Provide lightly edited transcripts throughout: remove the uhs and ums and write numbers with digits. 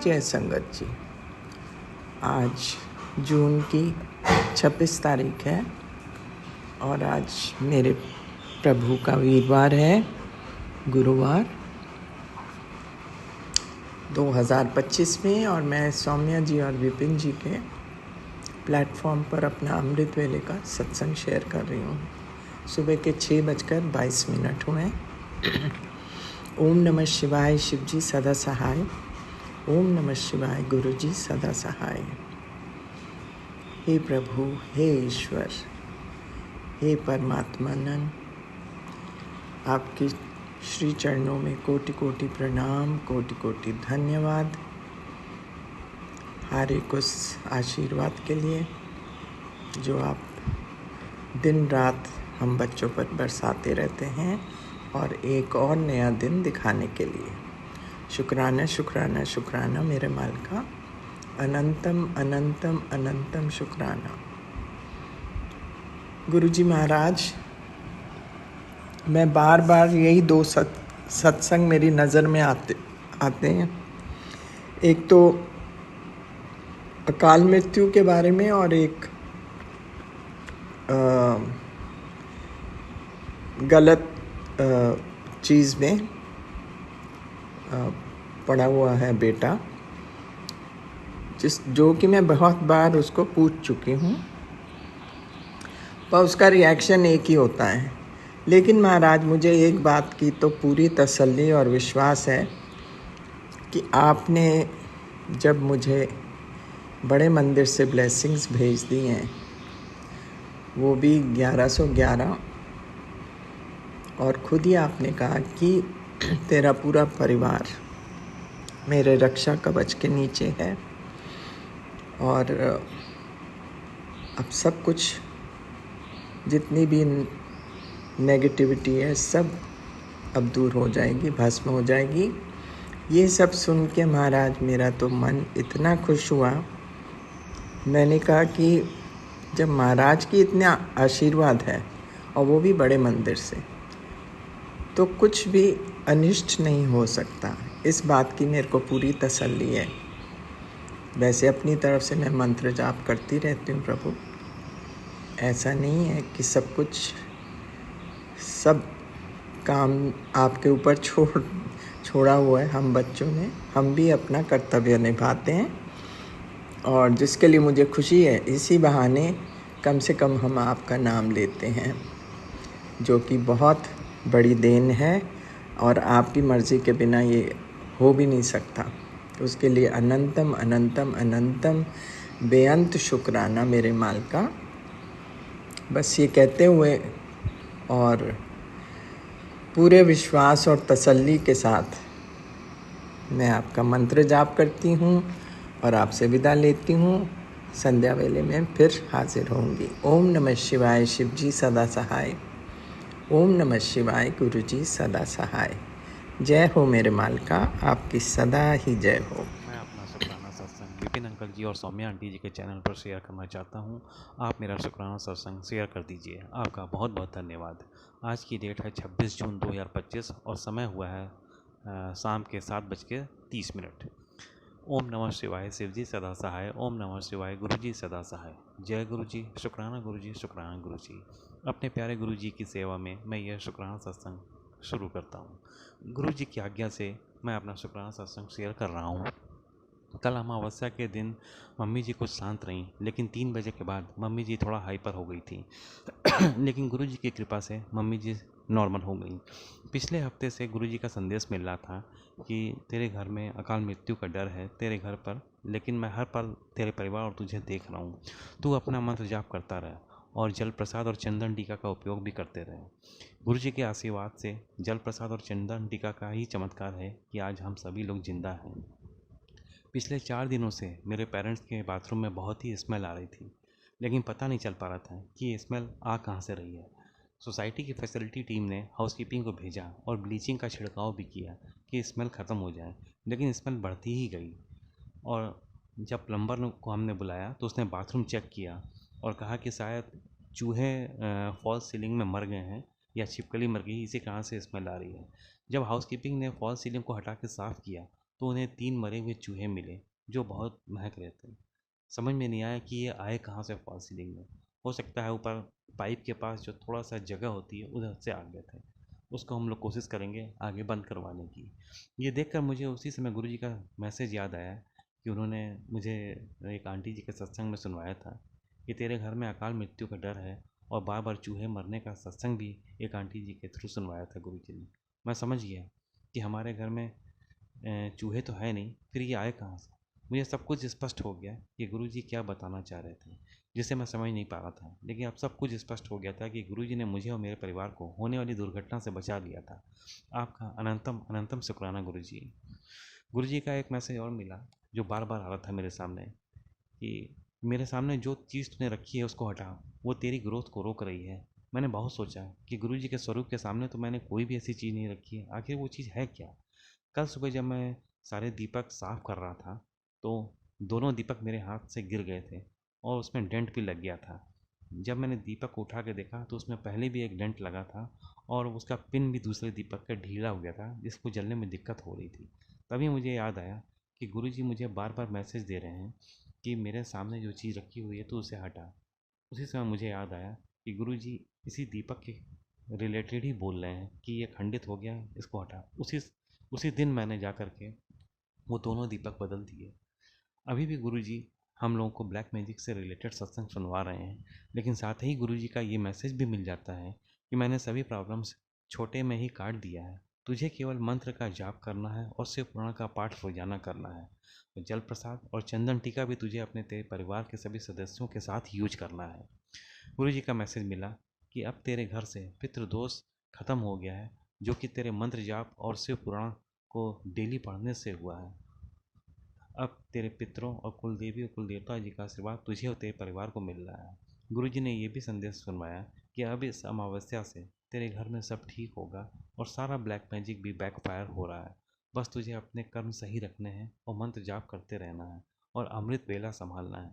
जय संगत जी। आज जून की 26 तारीख है और आज मेरे प्रभु का वीरवार है, गुरुवार 2025 में। और मैं सौम्या जी और विपिन जी के प्लेटफॉर्म पर अपना अमृत वेले का सत्संग शेयर कर रही हूँ। सुबह के 6:22 हुए। ओम नमः शिवाय, शिव जी सदा सहाय। ओम नमः शिवाय, गुरु जी सदा सहाय। हे प्रभु, हे ईश्वर, हे परमात्मानंद, आपके श्री चरणों में कोटि कोटि प्रणाम, कोटि कोटि धन्यवाद। हर एक उस आशीर्वाद के लिए जो आप दिन रात हम बच्चों पर बरसाते रहते हैं और एक और नया दिन दिखाने के लिए। शुक्राना शुक्राना शुक्राना मेरे मालिका, अनंतम अनंतम अनंतम शुक्राना। गुरुजी महाराज, मैं बार बार यही दो सत्संग मेरी नज़र में आते हैं। एक तो अकाल मृत्यु के बारे में और एक गलत चीज़ में पड़ा हुआ है बेटा, जो कि मैं बहुत बार उसको पूछ चुकी हूँ, पर उसका रिएक्शन एक ही होता है। लेकिन महाराज, मुझे एक बात की तो पूरी तसल्ली और विश्वास है कि आपने जब मुझे बड़े मंदिर से ब्लेसिंग्स भेज दी हैं, वो भी 1111, और खुद ही आपने कहा कि तेरा पूरा परिवार मेरे रक्षा कवच के नीचे है और अब सब कुछ, जितनी भी नेगेटिविटी है सब अब दूर हो जाएगी, भस्म हो जाएगी। ये सब सुन के महाराज मेरा तो मन इतना खुश हुआ। मैंने कहा कि जब महाराज की इतना आशीर्वाद है और वो भी बड़े मंदिर से, तो कुछ भी अनिष्ट नहीं हो सकता। इस बात की मेरे को पूरी तसल्ली है। वैसे अपनी तरफ से मैं मंत्र जाप करती रहती हूँ प्रभु, ऐसा नहीं है कि सब काम आपके ऊपर छोड़ा हुआ है। हम बच्चों ने, हम भी अपना कर्तव्य निभाते हैं और जिसके लिए मुझे खुशी है, इसी बहाने कम से कम हम आपका नाम लेते हैं, जो कि बहुत बड़ी देन है और आपकी मर्ज़ी के बिना ये हो भी नहीं सकता। उसके लिए अनंतम अनंतम अनंतम बेअंत शुक्राना मेरे मालिका। बस ये कहते हुए और पूरे विश्वास और तसल्ली के साथ मैं आपका मंत्र जाप करती हूँ और आपसे विदा लेती हूँ। संध्या वेले में फिर हाजिर होंगी। ओम नमः शिवाय, शिव जी सदा सहाय। ओम नमः शिवाय, गुरु जी सदा सहाय। जय हो मेरे मालिका, आपकी सदा ही जय हो। मैं अपना शुक्राना सत्संग विपिन अंकल जी और सौम्या आंटी जी के चैनल पर शेयर करना चाहता हूँ। आप मेरा शुक्राना सत्संग शेयर कर दीजिए। आपका बहुत बहुत धन्यवाद। आज की डेट है 26 जून 2025 और समय हुआ है शाम के 7:30। ओम नमः शिवाय, शिव जी सदा सहाय। ओम नमः शिवाय, गुरु जी सदा सहाय। जय गुरु जी, शुक्राना गुरु जी, शुक्राना गुरु जी। अपने प्यारे गुरु जी की सेवा में मैं यह शुक्राना सत्संग शुरू करता हूँ। गुरु जी की आज्ञा से मैं अपना शुक्राना सत्संग शेयर कर रहा हूँ। कल अमावस्या के दिन मम्मी जी कुछ शांत रहीं, लेकिन 3 बजे के बाद मम्मी जी थोड़ा हाइपर हो गई थी। लेकिन गुरु जी की कृपा से मम्मी जी नॉर्मल हो गई। पिछले हफ्ते से गुरु जी का संदेश मिल रहा था कि तेरे घर में अकाल मृत्यु का डर है, तेरे घर पर, लेकिन मैं हर पल तेरे परिवार और तुझे देख रहा हूँ। तू अपना मंत्र जाप करता रहे और जल प्रसाद और चंदन टीका का उपयोग भी करते रहे। गुरु जी के आशीर्वाद से जल प्रसाद और चंदन टीका का ही चमत्कार है कि आज हम सभी लोग जिंदा हैं। पिछले 4 दिनों से मेरे पेरेंट्स के बाथरूम में बहुत ही स्मेल आ रही थी, लेकिन पता नहीं चल पा रहा था कि ये स्मेल आ कहाँ से रही है। सोसाइटी की फैसिलिटी टीम ने हाउसकीपिंग को भेजा और ब्लीचिंग का छिड़काव भी किया कि स्मेल ख़त्म हो जाए, लेकिन स्मेल बढ़ती ही गई। और जब प्लम्बर को हमने बुलाया तो उसने बाथरूम चेक किया और कहा कि शायद चूहे फॉल्स सीलिंग में मर गए हैं या छिपकली मर गई, इसी कारण से स्मेल आ रही है। जब हाउसकीपिंग ने फॉल्स सीलिंग को हटा के साफ़ किया तो उन्हें 3 मरे हुए चूहे मिले जो बहुत महक रहे थे। समझ में नहीं आया कि ये आए कहाँ से फॉल सीलिंग में। हो सकता है ऊपर पाइप के पास जो थोड़ा सा जगह होती है उधर से आ गए थे। उसको हम लोग कोशिश करेंगे आगे बंद करवाने की। ये देखकर मुझे उसी समय गुरुजी का मैसेज याद आया कि उन्होंने मुझे एक आंटी जी के सत्संग में सुनवाया था कि तेरे घर में अकाल मृत्यु का डर है, और बार बार चूहे मरने का सत्संग भी एक आंटी जी के थ्रू सुनवाया था गुरुजी ने। मैं समझ गया कि हमारे घर में चूहे तो है नहीं, फिर ये आए कहाँ से। मुझे सब कुछ स्पष्ट हो गया कि गुरुजी क्या बताना चाह रहे थे, जिसे मैं समझ नहीं पा रहा था। लेकिन अब सब कुछ स्पष्ट हो गया था कि गुरुजी ने मुझे और मेरे परिवार को होने वाली दुर्घटना से बचा लिया था। आपका अनंतम अनंतम शुक्राना गुरुजी। गुरुजी का एक मैसेज और मिला जो बार बार आ रहा था मेरे सामने कि मेरे सामने जो चीज़ तूने रखी है उसको हटा, वो तेरी ग्रोथ को रोक रही है। मैंने बहुत सोचा कि गुरुजी के स्वरूप के सामने तो मैंने कोई भी ऐसी चीज़ नहीं रखी है, आखिर वो चीज़ है क्या। कल सुबह जब मैं सारे दीपक साफ कर रहा था तो दोनों दीपक मेरे हाथ से गिर गए थे और उसमें डेंट भी लग गया था। जब मैंने दीपक को उठा के देखा तो उसमें पहले भी एक डेंट लगा था और उसका पिन भी दूसरे दीपक का ढीला हो गया था, जिसको जलने में दिक्कत हो रही थी। तभी मुझे याद आया कि गुरुजी मुझे बार बार मैसेज दे रहे हैं कि मेरे सामने जो चीज़ रखी हुई है तो उसे हटा। उसी समय मुझे याद आया कि गुरुजी इसी दीपक के रिलेटेड ही बोल रहे हैं कि ये खंडित हो गया है, इसको हटा। उसी दिन मैंने जा कर के वो दोनों दीपक बदल दिए। अभी भी गुरुजी हम लोगों को ब्लैक मैजिक से रिलेटेड सत्संग सुनवा रहे हैं, लेकिन साथ ही गुरुजी का ये मैसेज भी मिल जाता है कि मैंने सभी प्रॉब्लम्स छोटे में ही काट दिया है। तुझे केवल मंत्र का जाप करना है और शिव पुराण का पाठ रोजाना करना है। तो जल प्रसाद और चंदन टीका भी तुझे अपने तेरे परिवार के सभी सदस्यों के साथ यूज करना है। गुरुजी का मैसेज मिला कि अब तेरे घर से पितृदोष खत्म हो गया है, जो कि तेरे मंत्र जाप और शिव पुराण को डेली पढ़ने से हुआ है। अब तेरे पितरों और कुल देवी और कुल देवता जी का आशीर्वाद तुझे और तेरे परिवार को मिल रहा है। गुरुजी ने ये भी संदेश सुनवाया कि अब इस अमावस्या से तेरे घर में सब ठीक होगा और सारा ब्लैक मैजिक भी बैकफायर हो रहा है। बस तुझे अपने कर्म सही रखने हैं और मंत्र जाप करते रहना है और अमृत वेला संभालना है।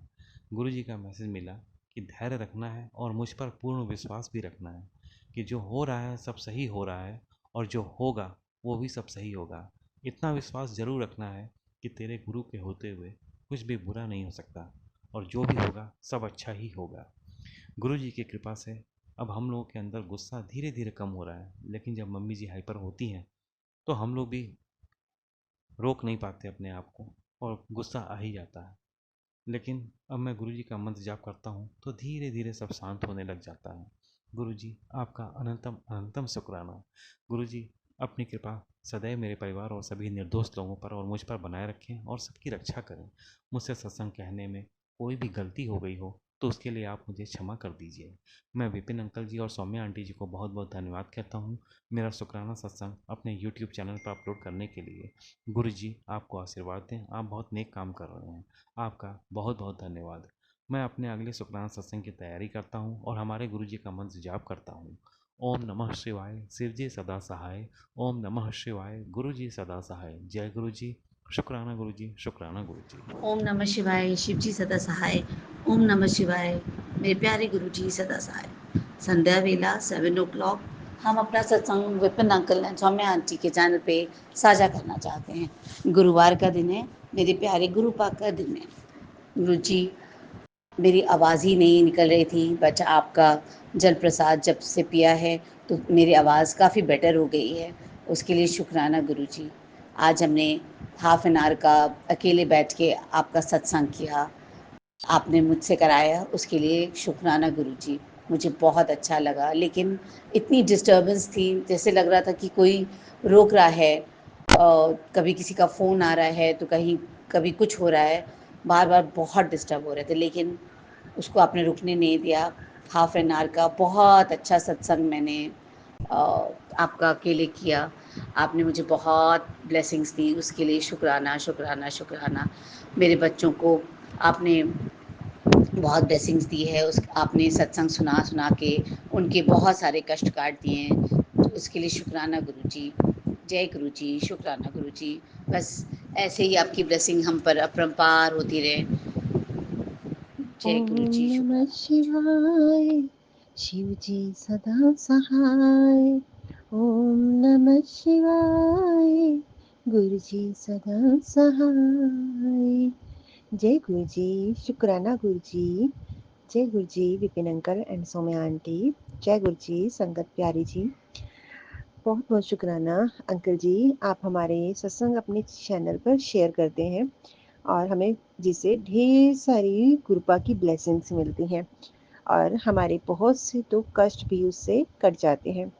गुरुजी का मैसेज मिला कि धैर्य रखना है और मुझ पर पूर्ण विश्वास भी रखना है कि जो हो रहा है सब सही हो रहा है और जो होगा वो भी सब सही होगा। इतना विश्वास जरूर रखना है कि तेरे गुरु के होते हुए कुछ भी बुरा नहीं हो सकता और जो भी होगा सब अच्छा ही होगा। गुरु जी की कृपा से अब हम लोगों के अंदर गुस्सा धीरे धीरे कम हो रहा है, लेकिन जब मम्मी जी हाइपर होती हैं तो हम लोग भी रोक नहीं पाते अपने आप को और गुस्सा आ ही जाता है। लेकिन अब मैं गुरु जी का मंत्र जाप करता हूँ तो धीरे धीरे सब शांत होने लग जाता है। गुरु जी आपका अनंतम अनंतम शुक्राना। गुरु जी अपनी कृपा सदैव मेरे परिवार और सभी निर्दोष लोगों पर और मुझ पर बनाए रखें और सबकी रक्षा करें। मुझसे सत्संग कहने में कोई भी गलती हो गई हो तो उसके लिए आप मुझे क्षमा कर दीजिए। मैं विपिन अंकल जी और सौम्या आंटी जी को बहुत बहुत धन्यवाद कहता हूँ मेरा शुक्राना सत्संग अपने यूट्यूब चैनल पर अपलोड करने के लिए। गुरु जी आपको आशीर्वाद दें, आप बहुत नेक काम कर रहे हैं। आपका बहुत बहुत धन्यवाद। मैं अपने अगले शुक्राना सत्संग की तैयारी करता हूँ और हमारे गुरु जी का मंत्र जाप करता हूँ। ओम नमः शिवाय, शिव जी सदा सहाय। ओम नमः शिवाय, गुरु जी सदा सहाय। जय गुरु जी, शुक्राना गुरु जी, शुक्राना गुरु जी। ओम नमः शिवाय, शिव जी सदा सहाय। ओम नमः शिवाय, मेरे प्यारे गुरु जी सदा सहाय। संध्या वेला 7 o'clock हम अपना सत्संग Vipin uncle and Saumya aunty के चैनल पे साझा करना चाहते हैं। गुरुवार का दिन है, मेरे प्यारे गुरु पाक का दिन है। गुरु जी, मेरी आवाज़ ही नहीं निकल रही थी, बट आपका जल प्रसाद जब से पिया है तो मेरी आवाज़ काफ़ी बेटर हो गई है। उसके लिए शुक्राना गुरु जी। आज हमने हाफ एन आवर का अकेले बैठ के आपका सत्संग किया, आपने मुझसे कराया, उसके लिए शुक्राना गुरु जी। मुझे बहुत अच्छा लगा, लेकिन इतनी डिस्टर्बेंस थी, जैसे लग रहा था कि कोई रोक रहा है। कभी किसी का फ़ोन आ रहा है तो कहीं कभी कुछ हो रहा है, बार बार बहुत डिस्टर्ब हो रहे थे, लेकिन उसको आपने रुकने नहीं दिया। हाफ एन आवर का बहुत अच्छा सत्संग मैंने अ, आपका अकेले किया। आपने मुझे बहुत ब्लेसिंग्स दी, उसके लिए शुक्राना शुक्राना शुक्राना। मेरे बच्चों को आपने बहुत ब्लेसिंग्स दी है, उस आपने सत्संग सुना सुना के उनके बहुत सारे कष्ट काट दिए हैं, तो उसके लिए शुक्राना गुरु जी। जय गुरु जी, शुक्राना गुरु जी। बस ऐसे ही आपकी ब्लेसिंग हम पर अपरंपार होती रहे। जय ओम गुरु जी, नमः शुक्राना। शिवाय, शिव जी सदा सहाय। ओम नमः शिवाय, गुरु जी सदा सहाय। जय गुरु जी। शुक्राना गुरु जी। जय Guru ji Vipin uncle and Saumya aunty. जय गुरु जी संगत प्यारी जी। बहुत बहुत शुक्राना अंकल जी, आप हमारे सत्संग अपने चैनल पर शेयर करते हैं और हमें जिससे ढेर सारी कृपा की ब्लेसिंग्स मिलती हैं और हमारे बहुत से तो कष्ट भी उससे कट जाते हैं।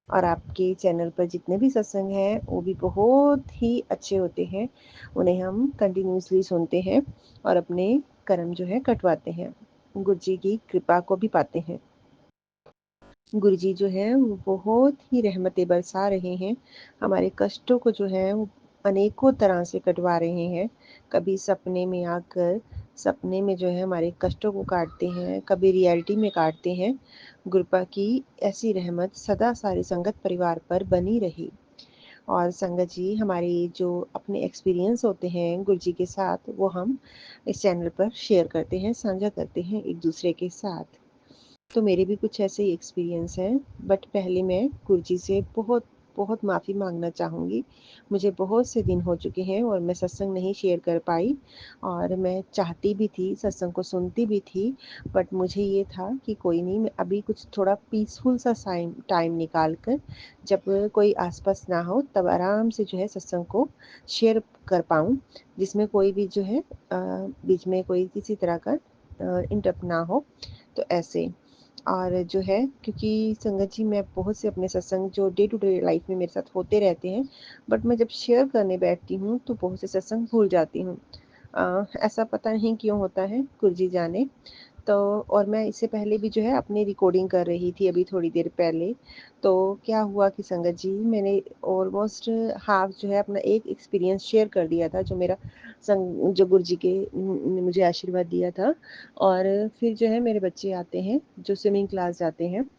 और आपके चैनल पर जितने भी सत्संग हैं वो भी बहुत ही अच्छे होते हैं, उन्हें हम कंटिन्यूसली सुनते हैं और अपने कर्म जो है कटवाते हैं, गुरु जी की कृपा को भी पाते हैं। गुरु जी जो है वो बहुत ही रहमतें बरसा रहे हैं, हमारे कष्टों को जो है वो अनेकों तरह से कटवा रहे हैं। कभी सपने में आकर सपने में जो है हमारे कष्टों को काटते हैं, कभी रियलिटी में काटते हैं। गुरुपा की ऐसी रहमत सदा सारी संगत परिवार पर बनी रही। और संगत जी हमारे जो अपने एक्सपीरियंस होते हैं गुरु जी के साथ वो हम इस चैनल पर शेयर करते हैं, साझा करते हैं एक दूसरे के साथ। तो मेरे भी कुछ ऐसे ही एक्सपीरियंस हैं, बट पहले मैं गुरुजी से बहुत बहुत माफ़ी मांगना चाहूँगी। मुझे बहुत से दिन हो चुके हैं और मैं सत्संग नहीं शेयर कर पाई और मैं चाहती भी थी, सत्संग को सुनती भी थी, बट मुझे ये था कि कोई नहीं, मैं अभी कुछ थोड़ा पीसफुल सा टाइम निकाल कर जब कोई आसपास ना हो तब आराम से जो है सत्संग को शेयर कर पाऊँ, जिसमें कोई भी जो है बीच में कोई किसी तरह का इंटरप्ट ना हो। तो ऐसे और जो है क्योंकि संगत जी मैं बहुत से अपने सत्संग जो डे टू डे लाइफ में मेरे साथ होते रहते हैं, बट मैं जब शेयर करने बैठती हूँ तो बहुत से सत्संग भूल जाती हूँ। ऐसा पता नहीं क्यों होता है, गुरु जी जाने। तो और मैं इससे पहले भी जो है अपनी रिकॉर्डिंग कर रही थी अभी थोड़ी देर पहले। तो क्या हुआ कि संगत जी मैंने ऑलमोस्ट हाफ जो है अपना एक एक्सपीरियंस शेयर कर दिया था, जो मेरा संग जो गुरु जी के ने मुझे आशीर्वाद दिया था। और फिर जो है मेरे बच्चे आते हैं जो स्विमिंग क्लास जाते हैं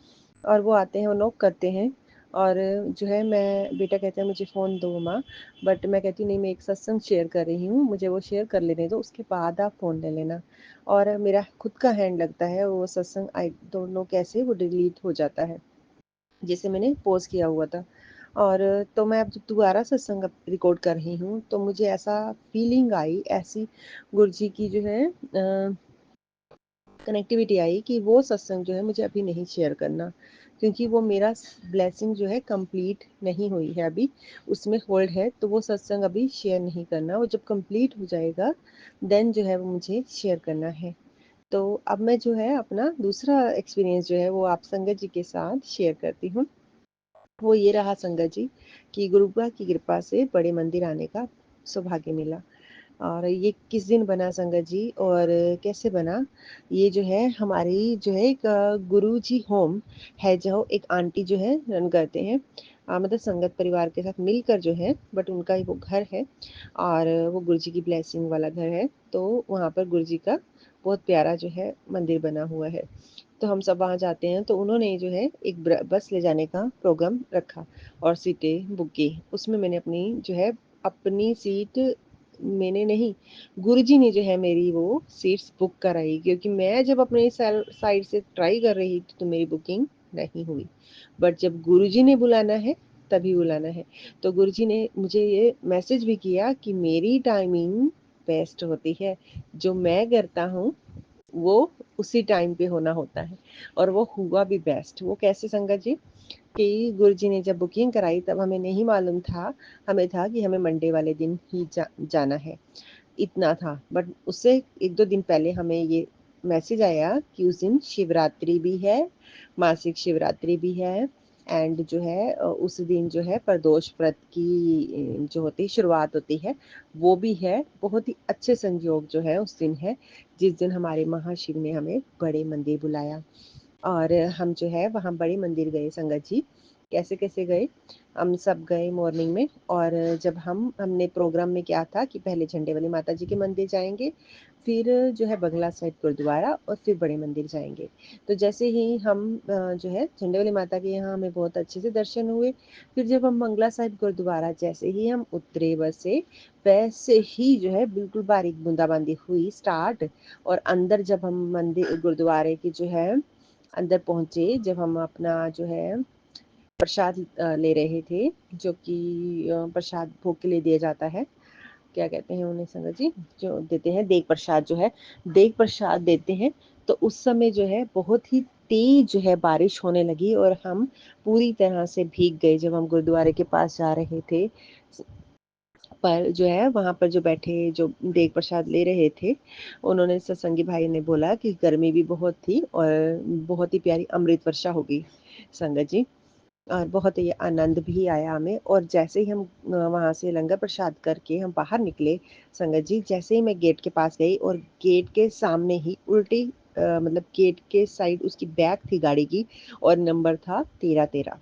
और वो आते हैं, वो नॉक करते हैं और जो है मैं बेटा कहता है मुझे फ़ोन दो माँ, बट मैं कहती हूँ नहीं मैं एक सत्संग शेयर कर रही हूँ, मुझे वो शेयर कर लेने दो, उसके बाद आप फ़ोन ले लेना। और मेरा खुद का हैंड लगता है वो सत्संग, आई डोंट नो कैसे वो डिलीट हो जाता है, जैसे मैंने पॉज़ किया हुआ था। और तो मैं अब जब दोबारा सत्संग अब रिकॉर्ड कर रही हूँ तो मुझे ऐसा फीलिंग आई, ऐसी गुरुजी की जो है कनेक्टिविटी आई कि वो सत्संग जो है मुझे अभी नहीं शेयर करना, क्योंकि वो मेरा ब्लेसिंग जो है कंप्लीट नहीं हुई है अभी, उसमें होल्ड है। तो वो सत्संग अभी शेयर नहीं करना, वो जब कंप्लीट हो जाएगा देन जो है वो मुझे शेयर करना है। तो अब मैं जो है अपना दूसरा एक्सपीरियंस जो है वो आप संगत जी के साथ शेयर करती हूँ। वो ये रहा संगत जी कि गुरुबा की कृपा से बड़े मंदिर आने का सौभाग्य मिला। और ये किस दिन बना संगत जी और कैसे बना, ये जो है हमारी जो है एक गुरुजी होम है, जो एक आंटी जो है रन करते हैं, मतलब संगत परिवार के साथ मिलकर जो है, बट उनका ही वो घर है और वो गुरुजी की ब्लेसिंग वाला घर है। तो वहाँ पर गुरुजी का बहुत प्यारा जो है मंदिर बना हुआ है। तो हम सब वहाँ जाते हैं, तो उन्होंने जो है एक बस ले जाने का प्रोग्राम रखा और सीटें बुक की। उसमें मैंने अपनी जो है अपनी सीट, मैंने नहीं, गुरुजी ने जो है मेरी वो सीट्स बुक कराई, क्योंकि मैं जब अपने साइड से ट्राई कर रही थी तो मेरी बुकिंग नहीं हुई, बट जब गुरुजी ने बुलाना है तभी बुलाना है। तो गुरुजी ने मुझे ये मैसेज भी किया कि मेरी टाइमिंग बेस्ट होती है, जो मैं करता हूँ वो उसी टाइम पे होना होता है, और वो हुआ भी बेस्ट। वो कैसे संगत जी कि गुरुजी ने जब बुकिंग कराई तब हमें नहीं मालूम था, हमें था कि हमें मंडे वाले दिन ही जाना है, इतना था। बट उससे 1-2 दिन पहले हमें ये मैसेज आया कि उस दिन शिवरात्रि भी है, मासिक शिवरात्रि भी है, एंड जो है उस दिन जो है प्रदोष व्रत की जो होती है शुरुआत होती है वो भी है। बहुत ही अच्छे संयोग जो है उस दिन है, जिस दिन हमारे महाशिव ने हमें बड़े मंदिर बुलाया। और हम जो है वहाँ बड़े मंदिर गए संगत जी। कैसे-कैसे गए? हम सब गए मॉर्निंग में, और जब हमने प्रोग्राम में क्या था कि पहले झंडे वाली माता जी के मंदिर जाएँगे, फिर जो है बंगला साहिब गुरुद्वारा और फिर बड़े मंदिर जाएँगे। तो जैसे ही हम जो है झंडे वाली माता के यहाँ हमें बहुत अच्छे से दर्शन हुए। फिर जब हम बंगला साहिब गुरुद्वारा जैसे ही हम उतरे बस से, वैसे ही जो है बिल्कुल बारीक बूंदाबांदी हुई स्टार्ट। और अंदर जब हम मंदिर गुरुद्वारे की जो है अंदर पहुँचे, जब हम अपना जो है प्रसाद ले रहे थे, जो कि प्रसाद भोग के लिए दिया जाता है। क्या कहते हैं उन्हें संगत जी, जो देते हैं देग प्रसाद, जो है देग प्रसाद देते हैं। तो उस समय जो है बहुत ही तेज जो है बारिश होने लगी और हम पूरी तरह से भीग गए जब हम गुरुद्वारे के पास जा रहे थे। पर जो है वहां पर जो बैठे जो देग प्रसाद ले रहे थे, उन्होंने सत्संगी भाई ने बोला कि गर्मी भी बहुत थी और बहुत ही प्यारी अमृत वर्षा होगी संगत जी। और बहुत ही आनंद भी आया हमें। और जैसे ही हम वहाँ से लंगर प्रसाद करके हम बाहर निकले संगत जी, जैसे ही मैं गेट के पास गई और गेट के सामने ही उल्टी मतलब गेट के साइड उसकी बैक थी गाड़ी की और नंबर था 1313,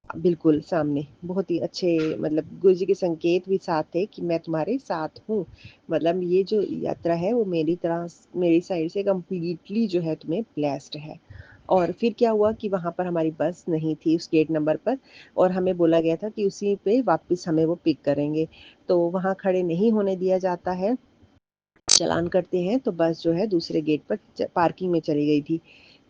बिल्कुल सामने। बहुत ही अच्छे, मतलब गुरु जी के संकेत भी साथ थे कि मैं तुम्हारे साथ हूँ। मतलब ये जो यात्रा है वो मेरी साइड से कंप्लीटली जो है तुम्हें ब्लेस्ड है। और फिर क्या हुआ कि वहां पर हमारी बस नहीं थी उस गेट नंबर पर, और हमें बोला गया था कि उसी पे वापस हमें वो पिक करेंगे। तो वहां खड़े नहीं होने दिया जाता है, चालान करते हैं। तो बस जो है दूसरे गेट पर पार्किंग में चली गई थी।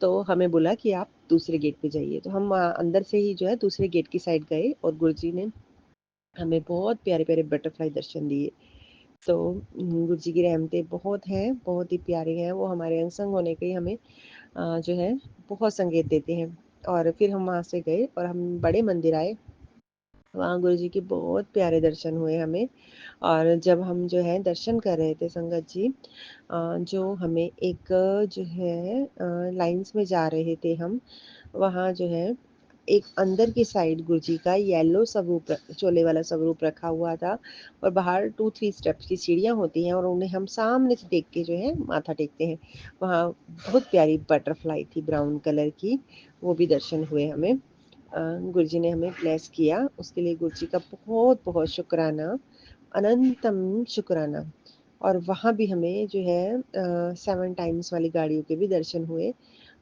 तो हमें बोला कि आप दूसरे गेट पे जाइए। तो हम अंदर से ही जो है दूसरे गेट की साइड गए और गुरुजी ने हमें बहुत प्यारे प्यारे बटरफ्लाई दर्शन दिए। तो गुरुजी की रहमतें बहुत हैं, बहुत ही प्यारे हैं वो। हमारे अंग होने के ही हमें जो है बहुत संकेत देते हैं। और फिर हम वहाँ से गए और हम बड़े मंदिर आए। वहाँ गुरु जी के बहुत प्यारे दर्शन हुए हमें। और जब हम जो है दर्शन कर रहे थे संगत जी, जो हमें एक जो है लाइंस में जा रहे थे हम, वहाँ जो है एक अंदर की साइड गुरुजी का येलो स्वरूप, चोले वाला स्वरूप रखा हुआ था। और बाहर 2-3 स्टेप्स की सीढ़ियाँ होती हैं और उन्हें हम सामने से देख के जो है माथा टेकते हैं। वहाँ बहुत प्यारी बटरफ्लाई थी ब्राउन कलर की, वो भी दर्शन हुए हमें। गुरुजी ने हमें ब्लेस किया, उसके लिए गुरुजी का बहुत बहुत शुक्राना, अनंतम शुक्राना। और वहाँ भी हमें जो है 7 टाइम्स वाली गाड़ियों के भी दर्शन हुए।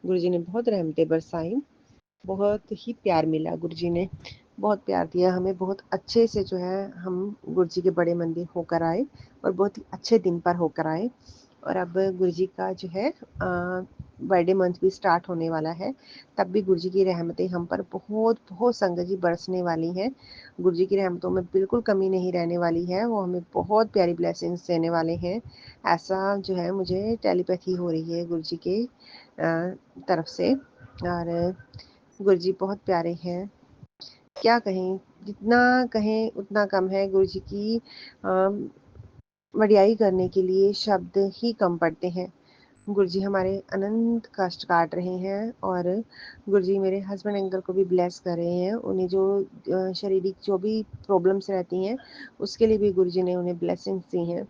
गुरुजी ने बहुत रहमतें बरसाई, बहुत ही प्यार मिला। गुरुजी ने बहुत प्यार दिया हमें, बहुत अच्छे से जो है हम गुरुजी के बड़े मंदिर होकर आए और बहुत ही अच्छे दिन पर होकर आए। और अब गुरुजी का जो है बर्थडे मंथ भी स्टार्ट होने वाला है, तब भी गुरुजी की रहमतें हम पर बहुत बहुत संगत जी बरसने वाली हैं। गुरुजी की रहमतों में बिल्कुल कमी नहीं रहने वाली है, वो हमें बहुत प्यारी ब्लेसिंग्स देने वाले हैं। ऐसा जो है मुझे टेलीपैथी हो रही है गुरुजी के तरफ से। और गुरुजी बहुत प्यारे हैं, क्या कहें, जितना कहें उतना कम है। गुरुजी की वडियाई करने के लिए शब्द ही कम पड़ते हैं। गुरुजी हमारे अनंत कष्ट काट रहे हैं और गुरुजी मेरे हस्बैंड अंकल को भी ब्लेस कर रहे हैं। उन्हें जो शारीरिक जो भी प्रॉब्लम्स रहती हैं उसके लिए भी गुरुजी ने उन्हें ब्लेसिंग्स दी हैं।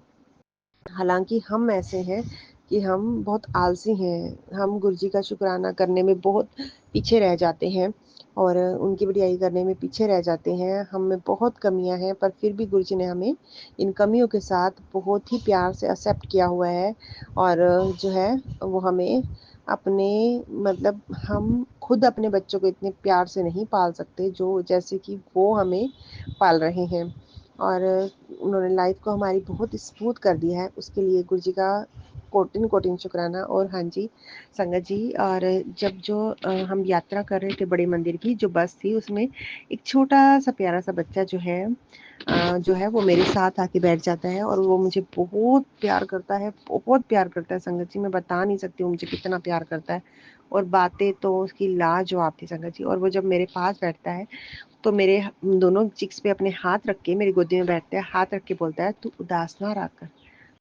हालांकि हम ऐसे हैं कि हम बहुत आलसी हैं, हम गुरुजी का शुक्राना करने में बहुत पीछे रह जाते हैं और उनकी बड़ाई करने में पीछे रह जाते हैं। हम में बहुत कमियां हैं, पर फिर भी गुरुजी ने हमें इन कमियों के साथ बहुत ही प्यार से एक्सेप्ट किया हुआ है। और जो है वो हमें अपने, मतलब हम खुद अपने बच्चों को इतने प्यार से नहीं पाल सकते जो जैसे कि वो हमें पाल रहे हैं। और उन्होंने लाइफ को हमारी बहुत स्मूथ कर दिया है, उसके लिए गुरुजी का कोटिन कोटिन शुक्राना। और हाँ जी संगत जी, और जब जो हम यात्रा कर रहे थे बड़े मंदिर की जो बस थी, उसमें एक छोटा सा प्यारा सा बच्चा जो है वो मेरे साथ आके बैठ जाता है और वो मुझे बहुत प्यार करता है, बहुत प्यार करता है संगत जी। मैं बता नहीं सकती हूँ मुझे कितना प्यार करता है। और बातें तो उसकी लाजवाब थी संगत जी। और वो जब मेरे पास बैठता है तो मेरे दोनों चिक्स पे अपने हाथ रख के मेरी गोदी में बैठता है, हाथ रख के बोलता है, तू उदास ना रहा कर।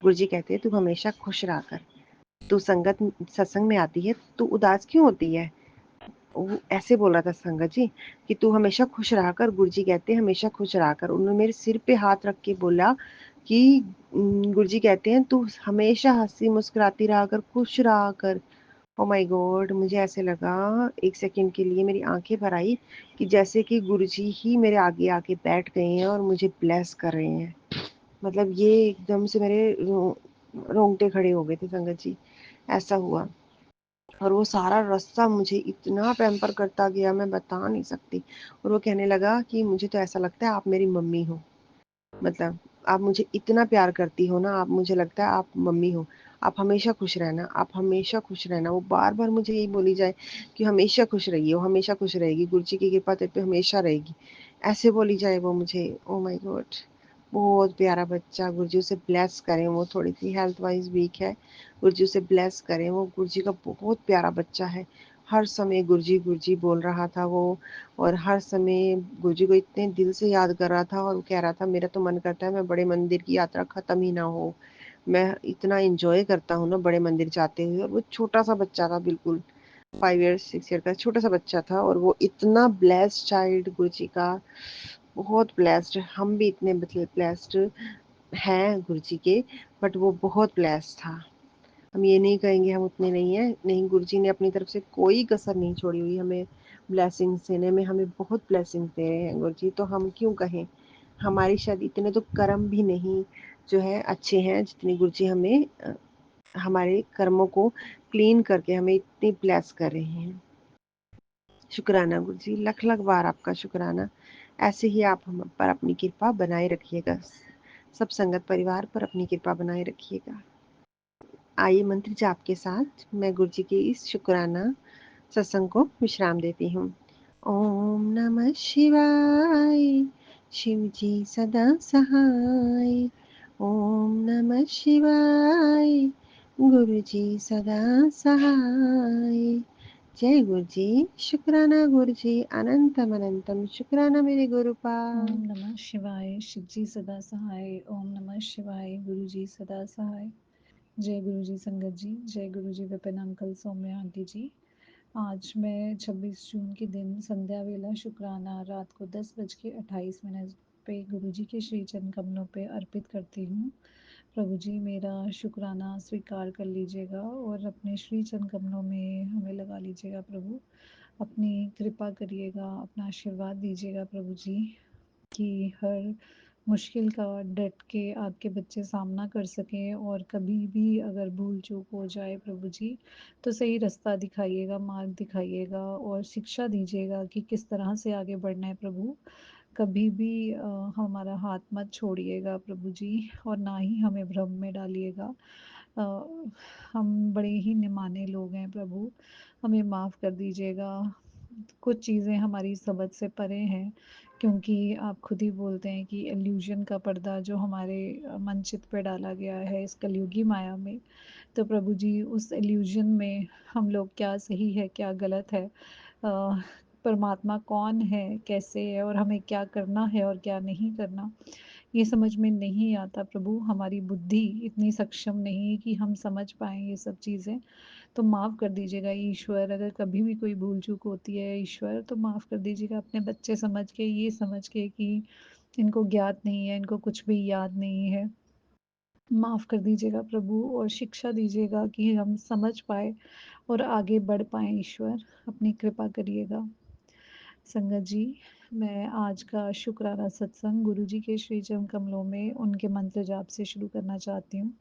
गुरुजी कहते हैं तू हमेशा खुश रहा कर, तू संगत सत्संग में आती है, तू उदास क्यों होती है। वो ऐसे बोल रहा था संगत जी कि तू हमेशा खुश रहा कर। गुरुजी कहते हैं हमेशा खुश रहा कर। उन्होंने मेरे सिर पे हाथ रख के बोला कि गुरुजी कहते हैं तू हमेशा हंसी मुस्कुराती रहा कर, खुश रहा कर। ओ माय गॉड, मुझे ऐसे लगा एक सेकंड के लिए मेरी आंखें भर आई कि जैसे कि गुरुजी ही मेरे आगे आके बैठ गए हैं और मुझे ब्लेस कर रहे हैं। मतलब ये एकदम से मेरे रोंगटे खड़े हो गए थे संगत जी, ऐसा हुआ। और वो सारा रास्ता मुझे इतना पैम्पर करता गया, मैं बता नहीं सकती। और वो कहने लगा कि मुझे तो ऐसा लगता है आप मेरी मम्मी हो, मतलब आप मुझे इतना प्यार करती हो ना, आप मुझे लगता है आप मम्मी हो। आप हमेशा खुश रहना, आप हमेशा खुश रहना। वो बार-बार मुझे यही बोली जाए कि हमेशा खुश रहिए, वो हमेशा खुश रहेगी, गुरुजी की कृपा तेरे पे हमेशा रहेगी। ऐसे बोली जाए वो मुझे, ओह माय गॉड! बहुत प्यारा बच्चा, गुरुजी उसे ब्लेस करें, वो थोड़ी-सी हेल्थ वाइज़ वीक है, गुरुजी उसे ब्लेस करें, वो गुरुजी का बहुत प्यारा बच्चा है। हर समय गुरुजी, गुरुजी बोल रहा था वो और हर समय गुरुजी को इतने दिल से याद कर रहा था और वो कह रहा था मेरा तो मन करता है मैं बड़े मंदिर की यात्रा खत्म ही ना हो। मैं इतना एन्जॉय करता हूँ ना बड़े मंदिर जाते हुए और वो छोटा-सा बच्चा था बिल्कुल, 5 ईयर्स 6 ईयर का छोटा-सा बच्चा था और वो इतना ब्लेस्ड चाइल्ड गुरुजी का, बहुत ब्लेस्ड, हम भी इतने ब्लेस्ड हैं गुरुजी के, बट वो बहुत ब्लेस्ड था। हम ये नहीं कहेंगे हम उतने नहीं हैं, नहीं गुरुजी ने अपनी तरफ से कोई कसर नहीं छोड़ी हुई हमें ब्लेसिंग्स देने में, हमें बहुत ब्लेसिंग्स दे रहे हैं गुरुजी, तो हम क्यों कहें? हमारी शायद इतने तो कर्म भी नहीं जो है अच्छे हैं जितने गुरुजी हमें हमारे कर्मों को क्लीन करके हमें इतनी ब्लेस कर रहे हैं। शुक्राना गुरुजी, लख-लख बार आपका शुक्राना। ऐसे ही आप हम पर अपनी कृपा बनाए रखिएगा। सब संगत परिवार पर अपनी कृपा बनाए रखिएगा। आइए मंत्र जाप के साथ मैं गुरुजी के इस शुक्राना सत्संग को विश्राम देती हूँ। ओम नमः शिवाय, शिव जी सदा सहाय। ओम नमः शिवाय, गुरु जी सदा सहाय। जय गुरु जी, शुक्राना गुरु जी, अनंतम अनंतम शुक्राना मेरे गुरुपाद। ओम नमः शिवाय शिव जी सदा सहाय। ओम नमः शिवाय गुरु जी सदा सहाय। जय गुरु जी संगत जी, जय गुरु जी विपिन अंकल, सौम्या आंटी जी। आज मैं 26 जून के दिन संध्या वेला शुक्राना रात को 10:28 पे गुरु जी के श्री चरण कमलों पे अर्पित करती हूँ। प्रभु जी मेरा शुक्राना स्वीकार कर लीजिएगा और अपने श्री चरण कमलों में हमें लगा लीजिएगा प्रभु। अपनी कृपा करिएगा, अपना आशीर्वाद दीजिएगा प्रभु जी कि हर मुश्किल का डट के आपके बच्चे सामना कर सकें और कभी भी अगर भूल चूक हो जाए प्रभु जी तो सही रास्ता दिखाइएगा, मार्ग दिखाइएगा और शिक्षा दीजिएगा कि किस तरह से आगे बढ़ना है प्रभु। कभी भी हमारा हाथ मत छोड़िएगा प्रभु जी और ना ही हमें भ्रम में डालिएगा। अ, हम बड़े ही निमाने लोग हैं प्रभु, हमें माफ़ कर दीजिएगा। कुछ चीज़ें हमारी समझ से परे हैं क्योंकि आप खुद ही बोलते हैं कि इल्यूजन का पर्दा जो हमारे मन-चित पे डाला गया है इस कलयुगी माया में, तो प्रभु जी उस इल्यूजन में हम लोग क्या सही है, क्या गलत है, परमात्मा कौन है, कैसे है और हमें क्या करना है और क्या नहीं करना, ये समझ में नहीं आता प्रभु। हमारी बुद्धि इतनी सक्षम नहीं है कि हम समझ पाएँ ये सब चीज़ें। तो माफ़ कर दीजिएगा ईश्वर, अगर कभी भी कोई भूल चूक होती है ईश्वर तो माफ़ कर दीजिएगा अपने बच्चे समझ के, ये समझ के कि इनको ज्ञात नहीं है, इनको कुछ भी याद नहीं है। माफ़ कर दीजिएगा प्रभु और शिक्षा दीजिएगा कि हम समझ पाएँ और आगे बढ़ पाएँ ईश्वर, अपनी कृपा करिएगा। संगत जी, मैं आज का शुक्राना सत्संग गुरु जी के श्री चरण कमलों में उनके मंत्र जाप से शुरू करना चाहती हूँ।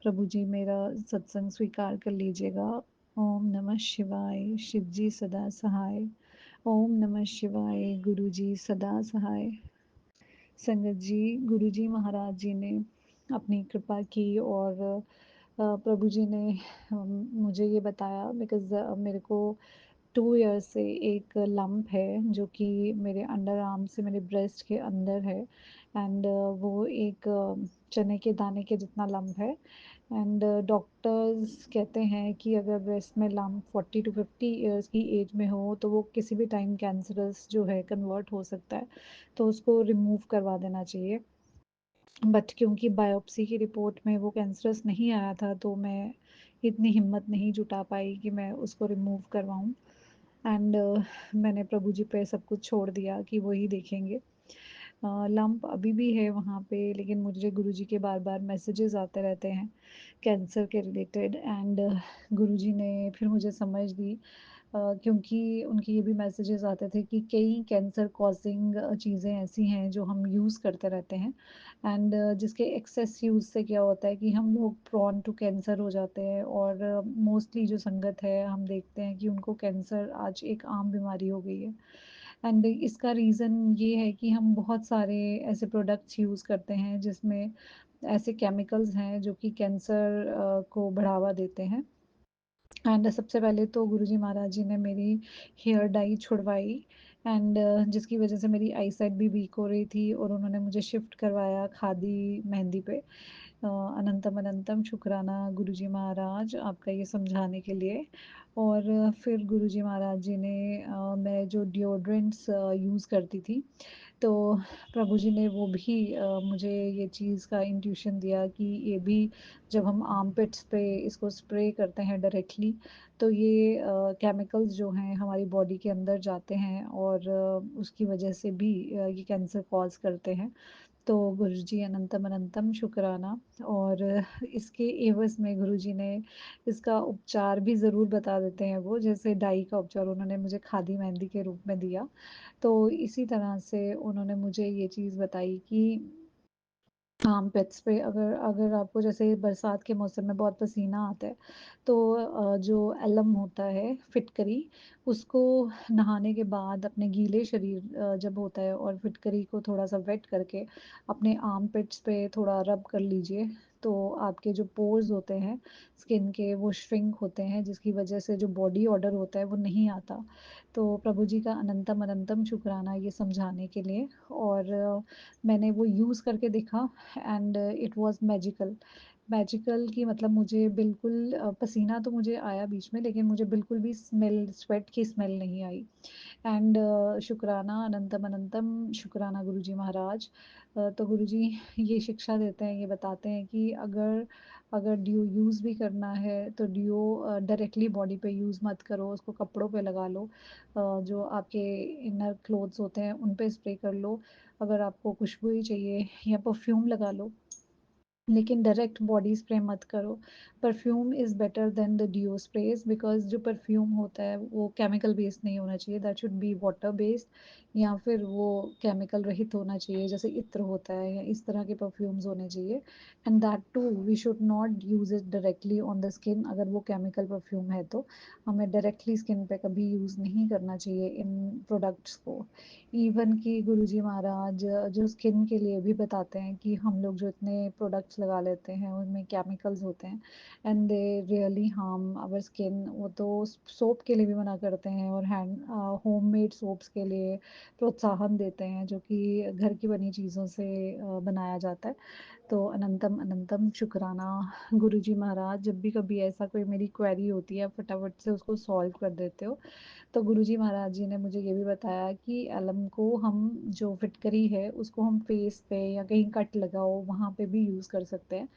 प्रभु जी मेरा सत्संग स्वीकार कर लीजिएगा। ओम नमः शिवाय, शिव जी सदा सहाय। ओम नमः शिवाय, गुरु जी सदा सहाय। संगत जी, गुरु जी महाराज जी ने अपनी कृपा की और प्रभु जी ने मुझे ये बताया बिकॉज़ मेरे को 2 ईयर्स से एक लंप है जो कि मेरे अंडर आर्म से मेरे ब्रेस्ट के अंदर है एंड वो एक चने के दाने के जितना लंप है एंड डॉक्टर्स कहते हैं कि अगर ब्रेस्ट में लंप 40 टू 50 ईयर्स की एज में हो तो वो किसी भी टाइम कैंसरस जो है कन्वर्ट हो सकता है, तो उसको रिमूव करवा देना चाहिए। बट क्योंकि बायोप्सी की रिपोर्ट में वो कैंसरस नहीं आया था तो मैं इतनी हिम्मत नहीं जुटा पाई कि मैं उसको रिमूव करवाऊँ एंड मैंने प्रभु जी पे सब कुछ छोड़ दिया कि वही देखेंगे। लंप अभी भी है वहाँ पे लेकिन मुझे गुरुजी के बार-बार मैसेजेस आते रहते हैं कैंसर के रिलेटेड एंड गुरुजी ने फिर मुझे समझ दी क्योंकि उनके ये भी मैसेजेस आते थे कि कई कैंसर कॉज़िंग चीज़ें ऐसी हैं जो हम यूज़ करते रहते हैं एंड जिसके एक्सेस यूज़ से क्या होता है कि हम लोग प्रोन टू कैंसर हो जाते हैं और मोस्टली जो संगत है हम देखते हैं कि उनको कैंसर आज एक आम बीमारी हो गई है एंड इसका रीज़न ये है कि हम बहुत सारे ऐसे प्रोडक्ट्स यूज़ करते हैं जिसमें ऐसे केमिकल्स हैं जो कि कैंसर को बढ़ावा देते हैं। एंड सबसे पहले तो गुरुजी महाराज जी ने मेरी हेयर डाई छुड़वाई एंड जिसकी वजह से मेरी आई साइट भी वीक हो रही थी और उन्होंने मुझे शिफ्ट करवाया खादी मेहंदी पे। अनंतम अनंतम शुक्राना गुरुजी महाराज आपका ये समझाने के लिए। और फिर गुरुजी महाराज जी ने मैं जो डिओड्रेंट्स यूज़ करती थी तो प्रभु जी ने वो भी मुझे ये चीज़ का इंट्यूशन दिया कि ये भी जब हम आर्मपिट्स पे इसको स्प्रे करते हैं डायरेक्टली तो ये केमिकल्स जो हैं हमारी बॉडी के अंदर जाते हैं और उसकी वजह से भी ये कैंसर कॉज करते हैं। तो गुरुजी अनंतम अनंतम शुक्राना। और इसके एवज़ में गुरुजी ने इसका उपचार भी ज़रूर बता देते हैं वो, जैसे डाई का उपचार उन्होंने मुझे खादी मेहंदी के रूप में दिया। तो इसी तरह से उन्होंने मुझे ये चीज़ बताई कि पेट्स पे अगर अगर आपको जैसे बरसात के मौसम में बहुत पसीना आता है, तो जो एलम होता है फिटकरी, उसको नहाने के बाद अपने गीले शरीर जब होता है और फिटकरी को थोड़ा-सा वेट करके अपने आर्मपिट्स पे थोड़ा रब कर लीजिए, तो आपके जो पोर्स होते हैं स्किन के वो श्रिंक होते हैं, जिसकी वजह से जो बॉडी ऑडर होता है वो नहीं आता। तो प्रभु जी का अनंतम अनंतम शुक्राना ये समझाने के लिए। और मैंने वो यूज़ करके देखा and it was magical. Magical कि मतलब मुझे बिल्कुल पसीना तो मुझे आया बीच में लेकिन मुझे बिल्कुल भी स्मेल स्वेट की स्मेल नहीं आई। एंड शुक्राना अनंतम अनंतम शुक्राना गुरुजी महाराज। तो गुरुजी ये शिक्षा देते हैं, ये बताते हैं कि अगर अगर डियो यूज़ भी करना है तो डियो डायरेक्टली बॉडी पे यूज़ मत करो, उसको कपड़ों पे लगा लो। जो आपके इनर क्लोथ्स होते हैं उन पे स्प्रे कर लो। अगर आपको खुशबू ही चाहिए या परफ्यूम लगा लो, लेकिन डायरेक्ट बॉडी स्प्रे मत करो। Perfume is better than the deo sprays because जो परफ्यूम होता है वो केमिकल बेस्ड नहीं होना चाहिए, that should be water based या फिर वो केमिकल रहित होना चाहिए, जैसे इत्र होता है या इस तरह के परफ्यूम्स होने चाहिए। And that too we should not use it directly on the skin. अगर वो केमिकल परफ्यूम है तो हमें डायरेक्टली स्किन पे कभी यूज़ नहीं करना चाहिए इन प्रोडक्ट्स को। इवन कि गुरुजी महाराज जो स्किन के लिए भी बताते हैं कि हम लोग जो इतने प्रोडक्ट्स लगा लेते हैं उनमें केमिकल्स होते हैं and they really harm our skin. वो तो सोप के लिए भी मना करते हैं और होममेड सोप्स के लिए प्रोत्साहन देते हैं जो कि घर की बनी चीज़ों से बनाया जाता है। तो अनंतम अनंतम शुक्राना गुरुजी महाराज, जब भी कभी ऐसा कोई मेरी क्वेरी होती है फटाफट से उसको सॉल्व कर देते हो। तो गुरुजी महाराज जी ने मुझे ये भी बताया कि एलम को हम जो फिटकरी है उसको हम फेस पे या कहीं कट लगाओ वहाँ पे भी यूज़ कर सकते हैं।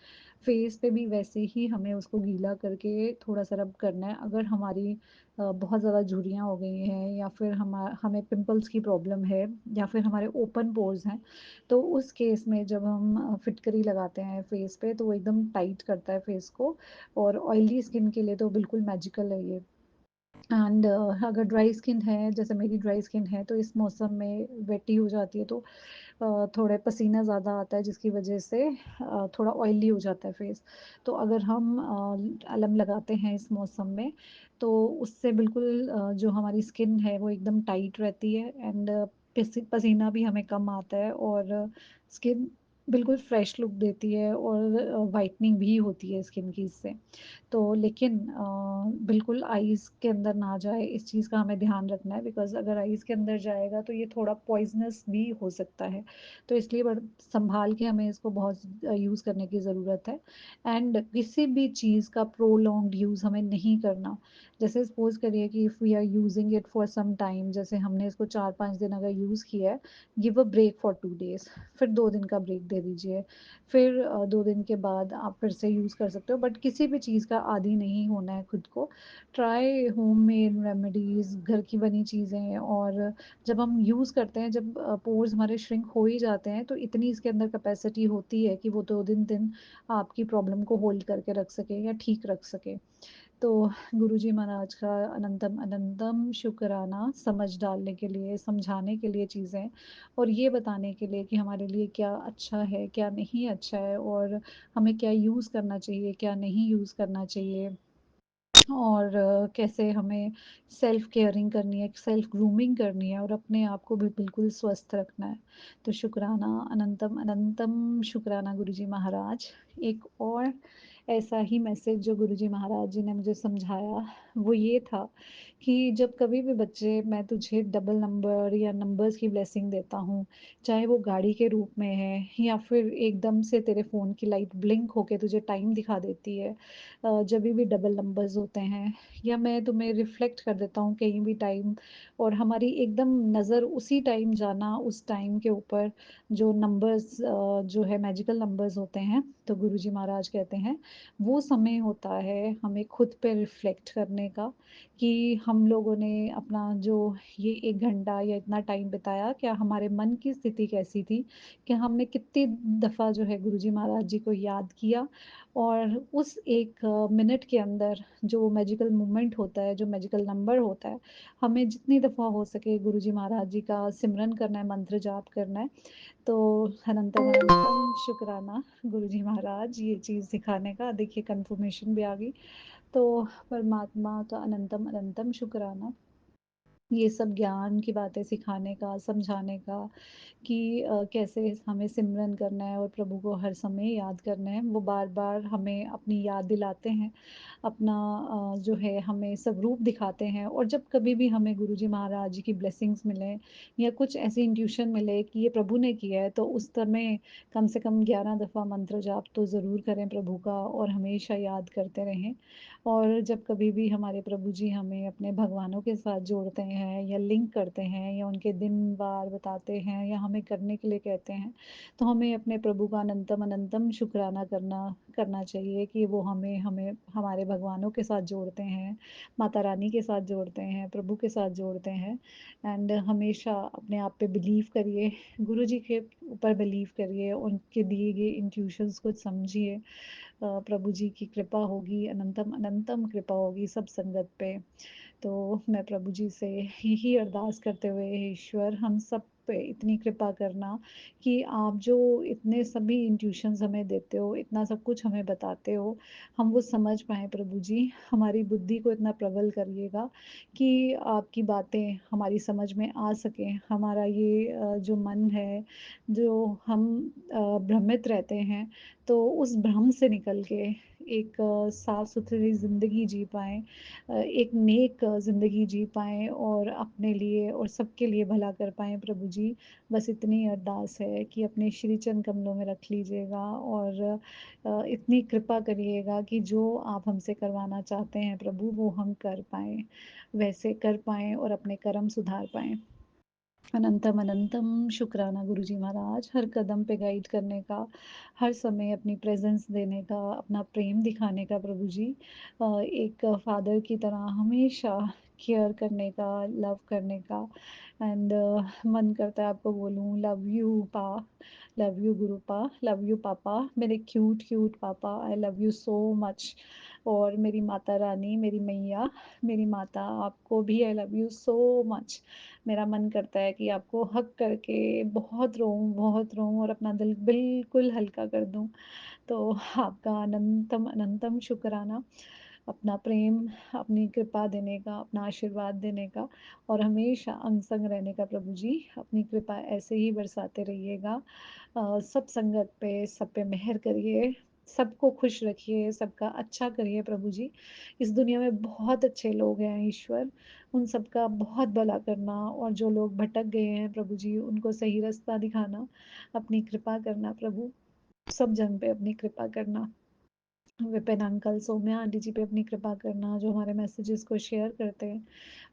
फेस पे भी वैसे ही हमें उसको गीला करके थोड़ा सा रब करना है। अगर हमारी बहुत ज़्यादा झुर्रियाँ हो गई हैं या फिर हमें पिंपल्स की प्रॉब्लम है या फिर हमारे ओपन पोर्स हैं, तो उस केस में जब हम फिटकरी लगाते हैं फेस पे तो वो एकदम टाइट करता है फेस को। और ऑयली स्किन के लिए तो बिल्कुल मैजिकल है ये। एंड अगर ड्राई स्किन है, जैसे मेरी ड्राई स्किन है, तो इस मौसम में वेटी हो जाती है तो थोड़े पसीना ज़्यादा आता है जिसकी वजह से थोड़ा ऑयली हो जाता है फेस। तो अगर हम अलम लगाते हैं इस मौसम में तो उससे बिल्कुल जो हमारी स्किन है वो एकदम टाइट रहती है एंड पसीना भी हमें कम आता है और स्किन बिल्कुल फ्रेश लुक देती है और वाइटनिंग भी होती है स्किन की इससे। तो लेकिन बिल्कुल आइज़ के अंदर ना जाए, इस चीज़ का हमें ध्यान रखना है बिकॉज़ अगर आइज़ के अंदर जाएगा तो ये थोड़ा पॉइज़नस भी हो सकता है। तो इसलिए बड़ सँभाल के हमें इसको बहुत यूज़ करने की ज़रूरत है। एंड किसी भी चीज़ का प्रोलॉन्ग्ड यूज़ हमें नहीं करना। जैसे सपोज़ करिए कि if we are using it for some time, जैसे हमने इसको 4-5 दिन अगर यूज़ किया है, give a break for 2 days, फिर 2 दिन का ब्रेक दे दीजिए। फिर 2 दिन के बाद आप फिर से यूज़ कर सकते हो, बट किसी भी चीज़ का आदी नहीं होना है खुद को। ट्राई होममेड रेमेडीज़, घर की बनी चीज़ें। और जब हम यूज़ करते हैं, जब पोर्स हमारे श्रिंक हो ही जाते हैं, तो इतनी इसके अंदर कैपेसिटी होती है कि वो 2 दिन आपकी प्रॉब्लम को होल्ड करके रख सके या ठीक रख सके। तो गुरुजी महाराज का अनंतम अनंतम शुक्राना समझ डालने के लिए, समझाने के लिए चीज़ें और ये बताने के लिए कि हमारे लिए क्या अच्छा है, क्या नहीं अच्छा है और हमें क्या यूज़ करना चाहिए, क्या नहीं यूज़ करना चाहिए। और कैसे हमें सेल्फ केयरिंग करनी है, सेल्फ ग्रूमिंग करनी है और अपने आप को भी बिल्कुल स्वस्थ रखना है। तो शुक्राना, अनंतम अनंतम शुक्राना गुरुजी महाराज। एक और ऐसा ही मैसेज जो गुरुजी महाराज जी ने मुझे समझाया, वो ये था कि जब कभी भी बच्चे, मैं तुझे डबल नंबर या नंबर्स की ब्लेसिंग देता हूँ, चाहे वो गाड़ी के रूप में है या फिर एकदम से तेरे फ़ोन की लाइट ब्लिंक होके तुझे टाइम दिखा देती है, जभी भी डबल नंबर्स होते हैं, या मैं तुम्हें रिफ्लेक्ट कर देता हूँ कहीं भी टाइम, और हमारी एकदम नज़र उसी टाइम जाना उस टाइम के ऊपर, जो नंबर्स जो है मैजिकल नंबर्स होते हैं, तो गुरुजी महाराज कहते हैं वो समय होता है हमें खुद पे रिफ्लेक्ट करने का, कि हम लोगों ने अपना जो ये 1 घंटा या इतना टाइम बिताया, क्या हमारे मन की स्थिति कैसी थी? क्या हमने कितनी दफ़ा जो है गुरुजी महाराज जी को याद किया? और उस 1 मिनट के अंदर जो मैजिकल मोमेंट होता है, जो मैजिकल नंबर होता है, हमें जितनी दफ़ा हो सके गुरुजी महाराज जी का सिमरन करना है, मंत्र जाप करना है। तो अनंतम अनंतम शुक्राना गुरुजी महाराज ये चीज़ सिखाने का। देखिए कन्फर्मेशन भी आ गई। तो परमात्मा का अनंतम अनंतम शुक्राना, ये सब ज्ञान की बातें सिखाने का, समझाने का, कि कैसे हमें सिमरन करना है और प्रभु को हर समय याद करना है। वो बार-बार हमें अपनी याद दिलाते हैं, अपना जो है हमें स्वरूप दिखाते हैं, और जब कभी भी हमें गुरुजी महाराज जी की ब्लेसिंग्स मिलें या कुछ ऐसी इंट्यूशन मिले कि ये प्रभु ने किया है, तो उस समय कम से कम 11 दफ़ा मंत्र जाप तो ज़रूर करें प्रभु का, और हमेशा याद करते रहें। और जब कभी भी हमारे प्रभु जी हमें अपने भगवानों के साथ जोड़ते हैं या लिंक करते हैं या उनके दिन-वार बताते हैं या हमें करने के लिए कहते हैं, तो हमें अपने प्रभु का अनंतम अनंतम शुक्राना करना करना चाहिए कि वो हमें हमें हमारे भगवानों के साथ जोड़ते हैं, माता रानी के साथ जोड़ते हैं, प्रभु के साथ जोड़ते हैं। एंड हमेशा अपने आप पे बिलीव करिए, गुरु जी के ऊपर बिलीव करिए, उनके दिए गए इंट्यूशंस को समझिए। प्रभु जी की कृपा होगी, अनंतम अनंतम कृपा होगी सब संगत पे। तो मैं प्रभु जी से यही अरदास करते हुए, हे ईश्वर हम सब पे इतनी कृपा करना कि आप जो इतने सभी इंट्यूशंस हमें देते हो, इतना सब कुछ हमें बताते हो, हम वो समझ पाएँ प्रभु जी। हमारी बुद्धि को इतना प्रबल करिएगा कि आपकी बातें हमारी समझ में आ सकें। हमारा ये जो मन है, जो हम भ्रमित रहते हैं, तो उस भ्रम से निकल के एक साफ-सुथरी ज़िंदगी जी पाएँ, एक नेक ज़िंदगी जी पाएँ और अपने लिए और सबके लिए भला कर पाएँ प्रभु जी। बस इतनी अरदास है कि अपने श्री चरण कमलों में रख लीजिएगा, और इतनी कृपा करिएगा कि जो आप हमसे करवाना चाहते हैं प्रभु, वो हम कर पाएँ, वैसे कर पाएँ और अपने कर्म सुधार पाएँ। अनंतम अनंतम शुक्राना गुरुजी महाराज, हर कदम पे गाइड करने का, हर समय अपनी प्रेजेंस देने का, अपना प्रेम दिखाने का प्रभु जी, एक फादर की तरह हमेशा केयर करने का, लव करने का। एंड मन करता है आपको बोलूँ, लव यू पा, लव यू गुरु पा, लव यू पापा, मेरे क्यूट क्यूट पापा, I love you so much. और मेरी माता रानी, मेरी मैया, मेरी माता, आपको भी I love you so much. मेरा मन करता है कि आपको हग करके बहुत रोऊँ और अपना दिल बिल्कुल हल्का कर दूँ। तो आपका अनंतम अनंतम शुक्राना, अपना प्रेम, अपनी कृपा देने का, अपना आशीर्वाद देने का, और हमेशा अंग-संग रहने का प्रभु जी। अपनी कृपा ऐसे ही बरसाते रहिएगा। सब संगत पे, सब पे मेहर करिए, सबको खुश रखिए, सबका अच्छा करिए प्रभु जी। इस दुनिया में बहुत अच्छे लोग हैं ईश्वर, उन सबका बहुत भला करना, और जो लोग भटक गए हैं प्रभु जी, उनको सही रास्ता दिखाना, अपनी कृपा करना प्रभु। सब जन पे अपनी कृपा करना। विपिन अंकल, सौम्या आंटी जी पे अपनी कृपा करना, जो हमारे मैसेजेस को शेयर करते हैं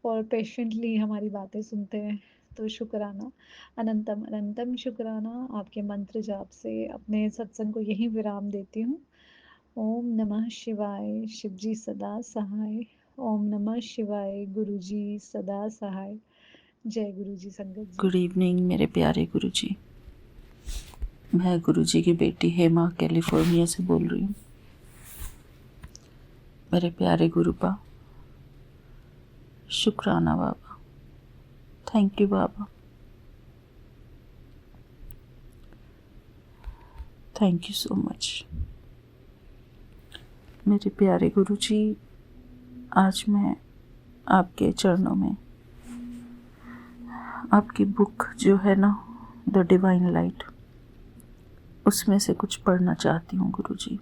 और पेशेंटली हमारी बातें सुनते हैं। तो शुक्राना, अनंतम अनंतम शुक्राना। आपके मंत्र जाप से अपने सत्संग को यहीं विराम देती हूँ। ओम नमः शिवाय, शिव जी सदा सहाय। ओम नमः शिवाय, गुरु जी सदा सहाय। जय गुरु जी संगत जी। गुड इवनिंग मेरे प्यारे गुरुजी। मैं गुरुजी की बेटी हेमा कैलिफोर्निया से बोल रही हूँ। मेरे प्यारे गुरुपा, शुक्राना बाबा, थैंक यू बाबा, थैंक यू सो मच। मेरे प्यारे गुरुजी, आज मैं आपके चरणों में आपकी बुक जो है ना, द डिवाइन लाइट, उसमें से कुछ पढ़ना चाहती हूँ गुरुजी,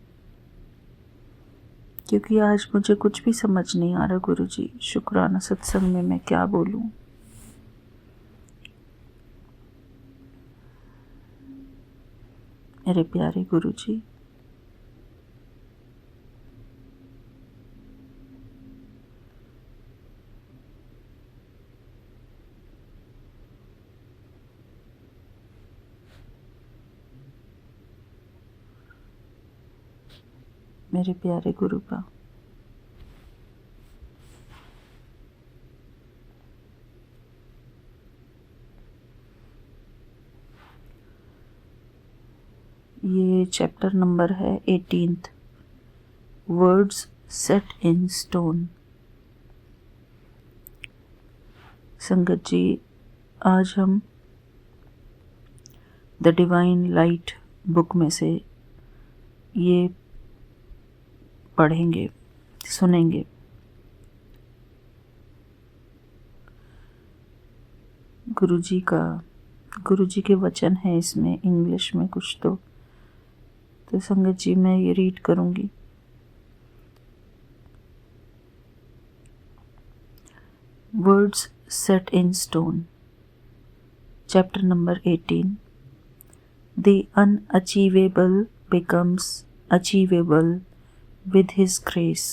क्योंकि आज मुझे कुछ भी समझ नहीं आ रहा गुरुजी। शुक्राना सत्संग में मैं क्या बोलूँ। मेरे प्यारे गुरुजी, मेरे प्यारे गुरुपा, ये चैप्टर नंबर है 18th, words set in stone. संगत जी, आज हम द डिवाइन लाइट बुक में से ये पढ़ेंगे, सुनेंगे। गुरुजी के वचन है इसमें, इंग्लिश में कुछ तो संगत जी मैं ये रीड करूंगी। Words set in stone, chapter number 18। The unachievable becomes achievable with His grace.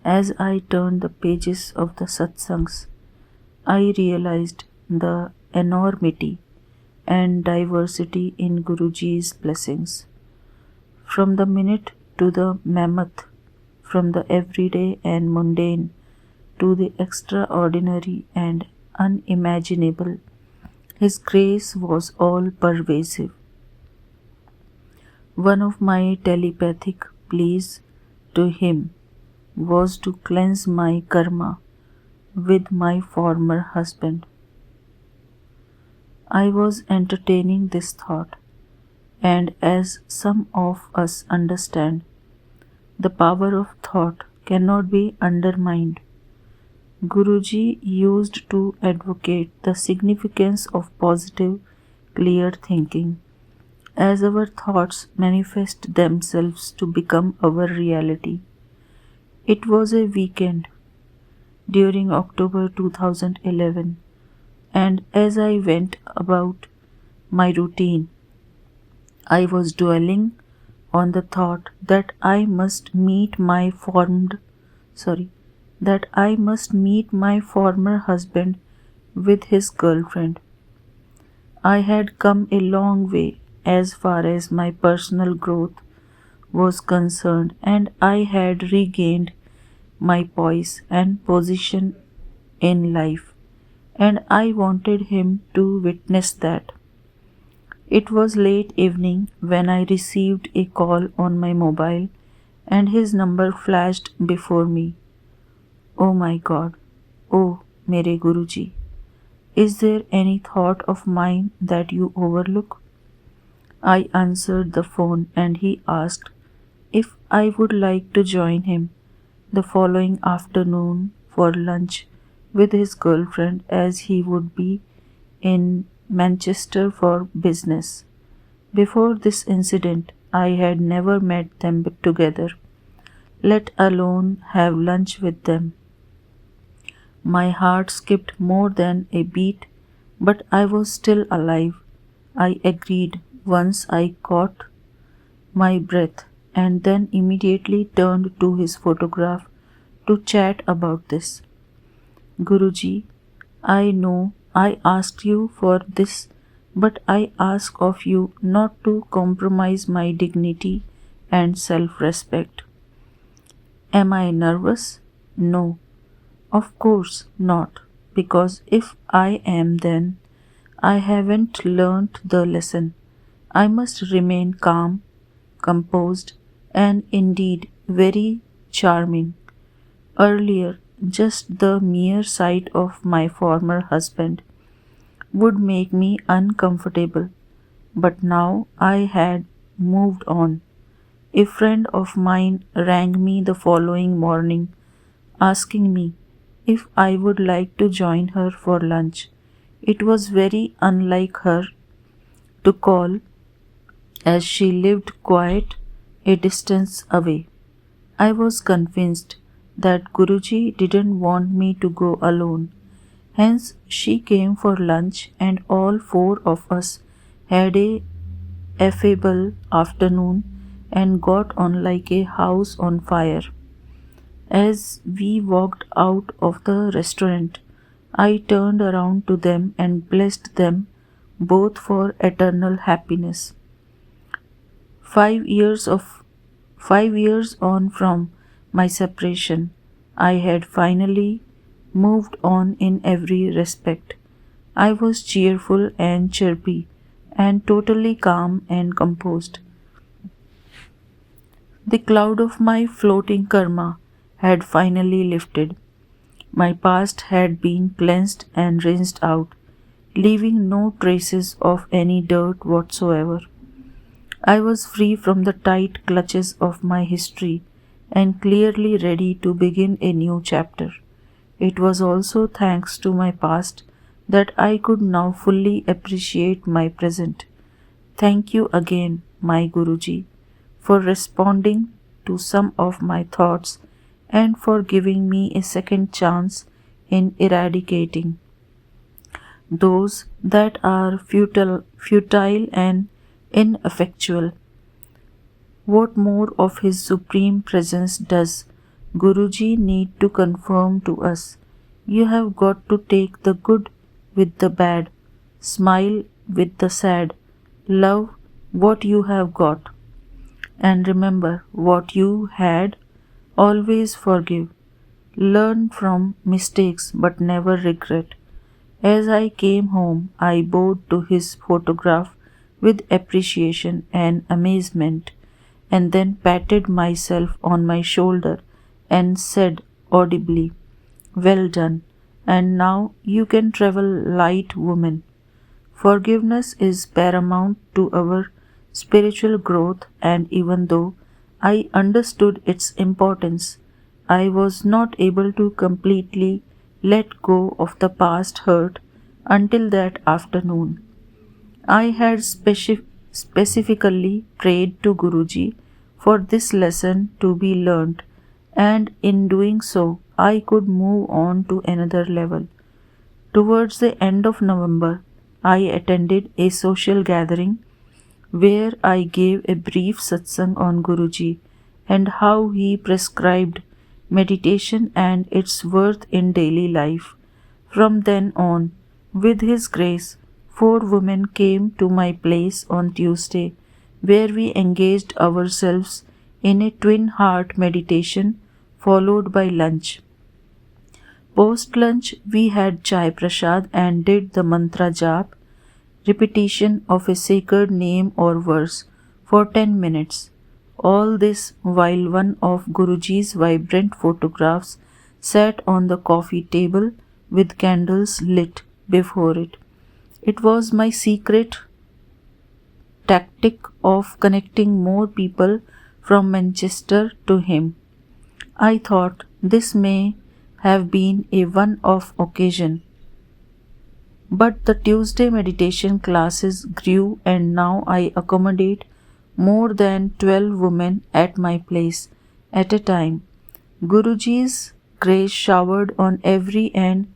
As I turned the pages of the satsangs, I realized the enormity and diversity in Guruji's blessings. From the minute to the mammoth, from the everyday and mundane to the extraordinary and unimaginable, His grace was all pervasive. One of my telepathic pleas to Him was to cleanse my karma with my former husband. I was entertaining this thought, and as some of us understand, the power of thought cannot be undermined. Guruji used to advocate the significance of positive, clear thinking as our thoughts manifest themselves to become our reality. It was a weekend during October 2011, and as I went about my routine, I was dwelling on the thought that I must meet my former husband with his girlfriend. I had come a long way as far as my personal growth was concerned, and I had regained my poise and position in life, and I wanted him to witness that. It was late evening when I received a call on my mobile, and his number flashed before me. Oh my God! Oh, mere Guruji! Is there any thought of mine that you overlook? I answered the phone, and he asked if I would like to join him the following afternoon for lunch with his girlfriend, as he would be in Manchester for business. Before this incident, I had never met them together, let alone have lunch with them. My heart skipped more than a beat, but I was still alive. I agreed once I caught my breath, and then immediately turned to his photograph to chat about this. Guruji, I know I asked you for this, but I ask of you not to compromise my dignity and self-respect. Am I nervous? No, of course not, because if I am, then I haven't learnt the lesson. I must remain calm, composed, and indeed very charming. Earlier, just the mere sight of my former husband would make me uncomfortable, but now I had moved on. a friend of mine rang me the following morning asking me if I would like to join her for lunch. It was very unlike her to call, as she lived quite a distance away. I was convinced that Guruji didn't want me to go alone. Hence, she came for lunch, and all four of us had a affable afternoon and got on like a house on fire. As we walked out of the restaurant, I turned around to them and blessed them both for eternal happiness. 5 years of 5 years on from my separation, I had finally moved on in every respect. I was cheerful and chirpy and totally calm and composed. The cloud of my floating karma had finally lifted. My past had been cleansed and rinsed out, leaving no traces of any dirt whatsoever. I was free from the tight clutches of my history and clearly ready to begin a new chapter. It was also thanks to my past that I could now fully appreciate my present. Thank you again, my Guruji, for responding to some of my thoughts and for giving me a second chance in eradicating those that are futile and ineffectual. What more of His Supreme Presence does Guruji need to confirm to us? You have got to take the good with the bad, smile with the sad, love what you have got, and remember what you had, always forgive. Learn from mistakes but never regret. As I came home, I bowed to his photograph with appreciation and amazement, and then patted myself on my shoulder and said audibly, "Well done, and now you can travel light, woman." Forgiveness is paramount to our spiritual growth, and even though I understood its importance, I was not able to completely let go of the past hurt until that afternoon. I had specifically prayed to Guruji for this lesson to be learnt, and in doing so, I could move on to another level. Towards the end of November, I attended a social gathering where I gave a brief satsang on Guruji and how he prescribed meditation and its worth in daily life. From then on, with his grace, 4 women came to my place on Tuesday, where we engaged ourselves in a twin heart meditation followed by lunch. Post lunch, we had chai prasad and did the mantra jap, repetition of a sacred name or verse, for 10 minutes. All this while one of Guruji's vibrant photographs sat on the coffee table with candles lit before it. It was my secret tactic of connecting more people from Manchester to him. I thought this may have been a one-off occasion, but the Tuesday meditation classes grew and now I accommodate more than 12 women at my place at a time. Guruji's grace showered on every end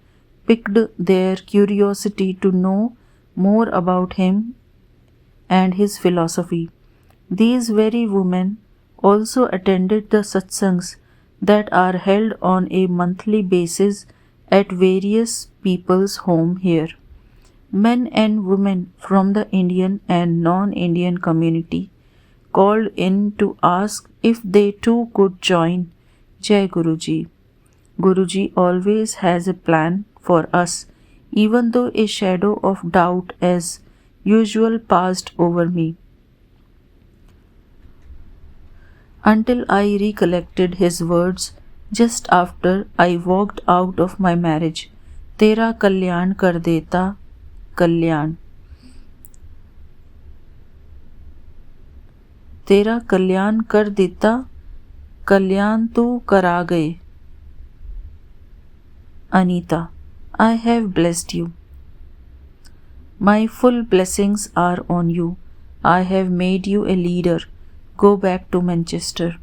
piqued their curiosity to know more about him and his philosophy. These very women also attended the satsangs that are held on a monthly basis at various people's home here. Men and women from the Indian and non-Indian community called in to ask if they too could join. Jai Guruji. Guruji always has a plan for us, even though a shadow of doubt as usual passed over me, until I recollected his words just after I walked out of my marriage. Tera kalyan kar deta kalyan. तेरा कल्याण कर देता, कल्याण तो करा गए। Anita, I have blessed you. My full blessings are on you. I have made you a leader. Go back to Manchester.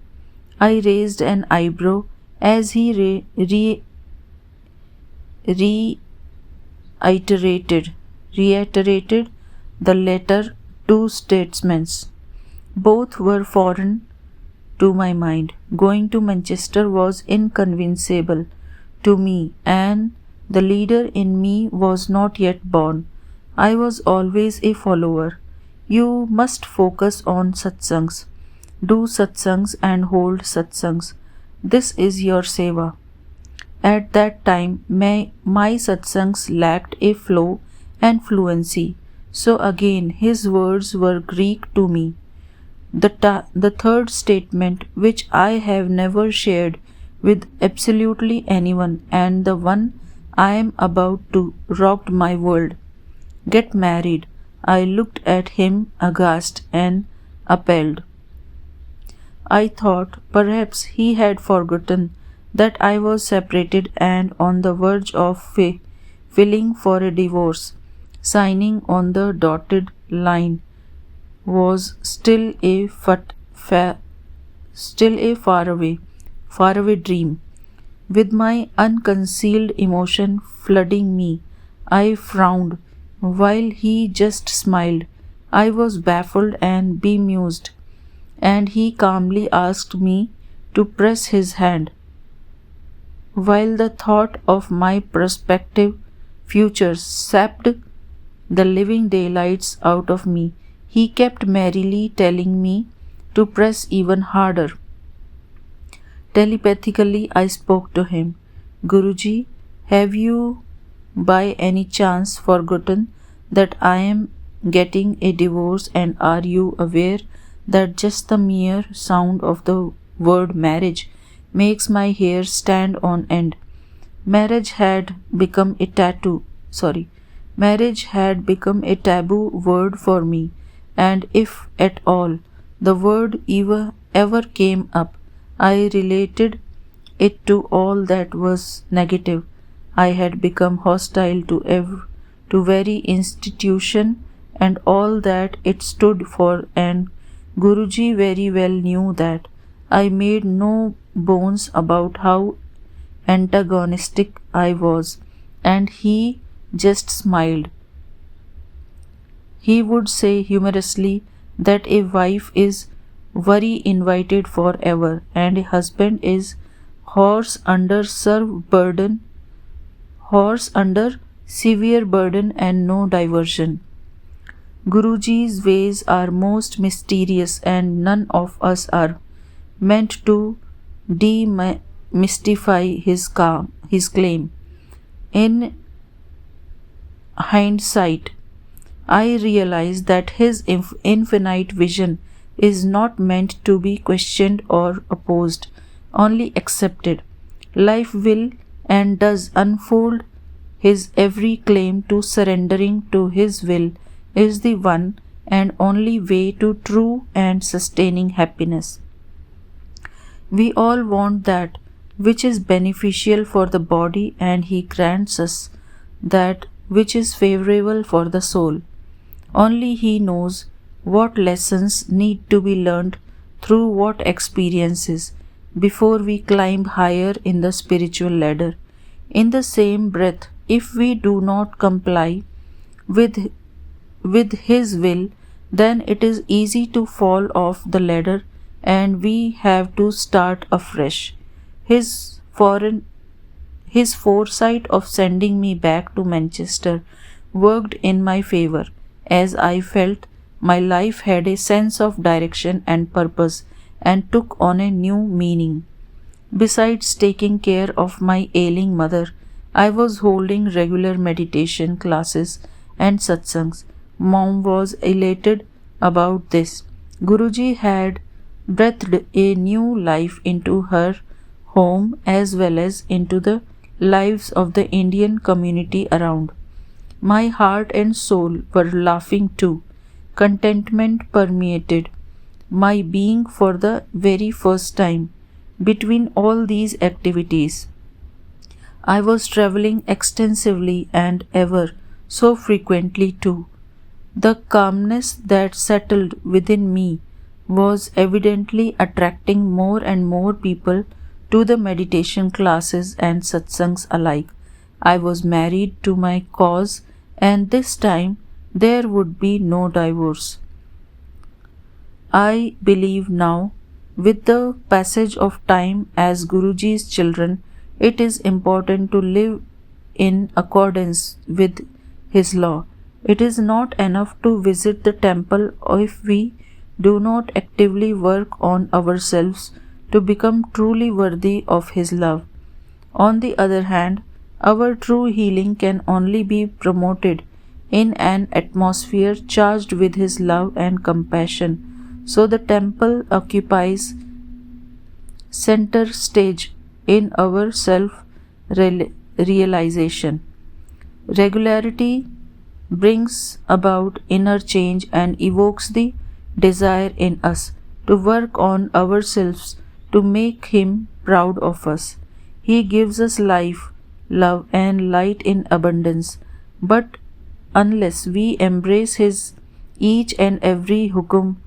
I raised an eyebrow as he reiterated the latter two statements. Both were foreign to my mind. Going to Manchester was inconceivable to me, and the leader in me was not yet born. I was always a follower. You must focus on satsangs. Do satsangs and hold satsangs. This is your seva. At that time, my satsangs lacked a flow and fluency. So again, his words were Greek to me. The third statement, which I have never shared with absolutely anyone, and the one I am about to rock my world. Get married. I looked at him aghast and appalled. I thought perhaps he had forgotten that I was separated and on the verge of filing for a divorce. Signing on the dotted line was still a faraway dream. With my unconcealed emotion flooding me, I frowned while he just smiled. I was baffled and bemused, and he calmly asked me to press his hand. While the thought of my prospective future sapped the living daylights out of me, he kept merrily telling me to press even harder. Telepathically, I spoke to him. Guruji, have you by any chance forgotten that I am getting a divorce, and are you aware that just the mere sound of the word marriage makes my hair stand on end? Marriage had become a taboo word for me, and if at all the word ever came up, I related it to all that was negative. I had become hostile to very institution and all that it stood for, and Guruji very well knew that. I made no bones about how antagonistic I was, and he just smiled. He would say humorously that a wife is worry invited forever, and a husband is horse under severe burden and no diversion. Guruji's ways are most mysterious, and none of us are meant to demystify his claim. In hindsight, I realize that his infinite vision is not meant to be questioned or opposed, only accepted. Life will and does unfold. His every claim to surrendering to his will is the one and only way to true and sustaining happiness. We all want that which is beneficial for the body, and he grants us that which is favorable for the soul. Only he knows what lessons need to be learned through what experiences before we climb higher in the spiritual ladder. In the same breath, if we do not comply with his will, then it is easy to fall off the ladder and we have to start afresh. His foresight of sending me back to Manchester worked in my favor, as I felt my life had a sense of direction and purpose and took on a new meaning. Besides taking care of my ailing mother, I was holding regular meditation classes and satsangs. Mom was elated about this. Guruji had breathed a new life into her home as well as into the lives of the Indian community around. My heart and soul were laughing too. Contentment permeated my being for the very first time. Between all these activities, I was traveling extensively and ever so frequently too. The calmness that settled within me was evidently attracting more and more people to the meditation classes and satsangs alike. I was married to my cause, and this time there would be no divorce. I believe now, with the passage of time as Guruji's children, it is important to live in accordance with his law. It is not enough to visit the temple if we do not actively work on ourselves to become truly worthy of his love. On the other hand, our true healing can only be promoted in an atmosphere charged with his love and compassion. So the temple occupies center stage in our self realization. Regularity brings about inner change and evokes the desire in us to work on ourselves to make him proud of us. He gives us life, love, and light in abundance, but unless we embrace his each and every hukum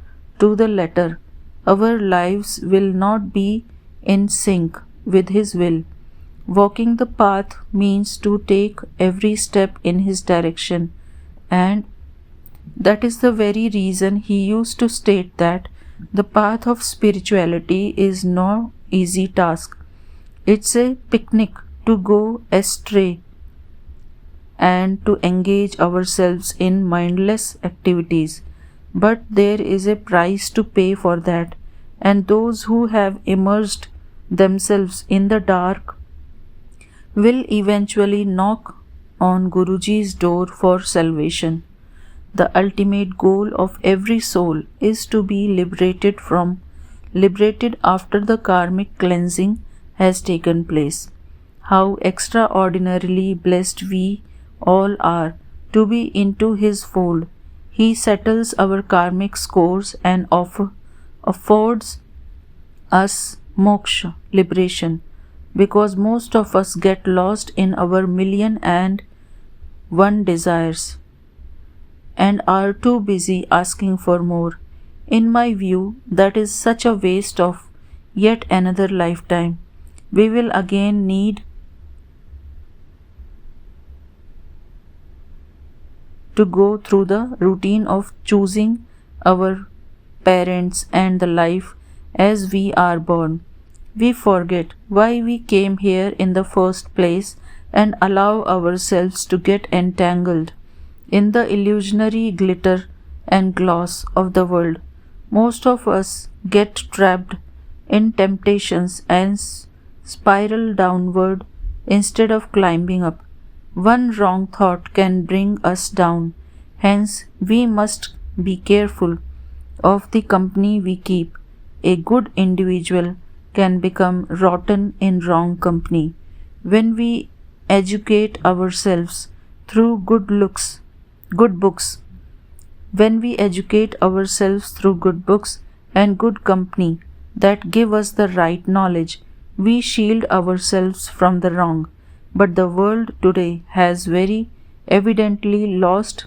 to the letter, our lives will not be in sync with his will. Walking the path means to take every step in his direction, and that is the very reason he used to state that the path of spirituality is no easy task. It's a picnic to go astray and to engage ourselves in mindless activities. But there is a price to pay for that, and those who have immersed themselves in the dark will eventually knock on Guruji's door for salvation. The ultimate goal of every soul is to be liberated after the karmic cleansing has taken place. How extraordinarily blessed we all are to be into his fold. He settles our karmic scores and affords us moksha, liberation, because most of us get lost in our million and one desires and are too busy asking for more. In my view, that is such a waste of yet another lifetime. We will again need to go through the routine of choosing our parents and the life as we are born. We forget why we came here in the first place and allow ourselves to get entangled in the illusionary glitter and gloss of the world. Most of us get trapped in temptations and spiral downward instead of climbing up. One wrong thought can bring us down. Hence, we must be careful of the company we keep. A good individual can become rotten in wrong company. When we educate ourselves through good books, when we educate ourselves through good books and good company that give us the right knowledge, we shield ourselves from the wrong. But the world today has very evidently lost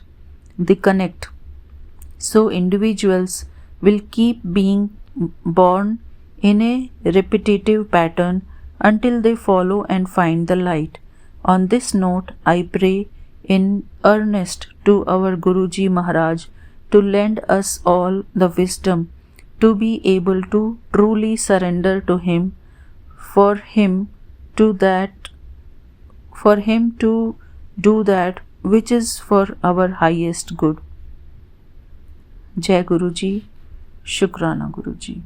the connect. So individuals will keep being born in a repetitive pattern until they follow and find the light. On this note, I pray in earnest to our Guruji Maharaj to lend us all the wisdom to be able to truly surrender to him, for him to do that which is for our highest good. जय गुरु जी, शुक्राना गुरु जी,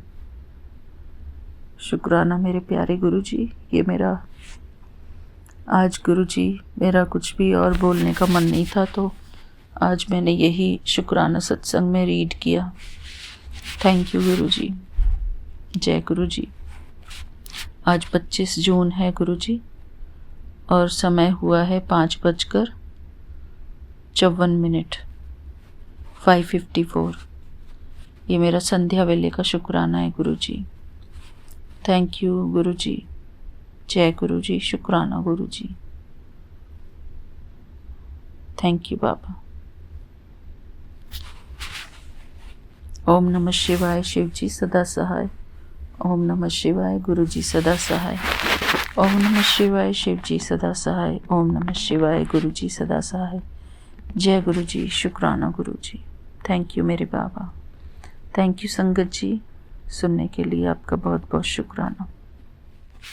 शुक्राना मेरे प्यारे गुरु जी। ये मेरा आज गुरु जी, मेरा कुछ भी और बोलने का मन नहीं था, तो आज मैंने यही शुक्राना सत्संग में रीड किया। थैंक यू गुरु जी, जय गुरु जी। आज 25 जून है गुरु जी, और समय हुआ है 5:54 5:54। ये मेरा संध्या वेले का शुक्राना है गुरु जी। थैंक यू गुरु जी। जय गुरु जी। शुक्राना गुरु जी। थैंक यू बाबा। ओम नमः शिवाय। शिव जी सदा सहाय। ओम नमः शिवाय। गुरु जी सदा सहाय। ओम नमः शिवाय। शिव जी सदा सहाय। ओम नमः शिवाय। गुरु जी सदा सहाय। जय गुरु जी। शुक्राना गुरु जी। थैंक यू मेरे बाबा। थैंक यू संगत जी, सुनने के लिए आपका बहुत बहुत शुक्राना।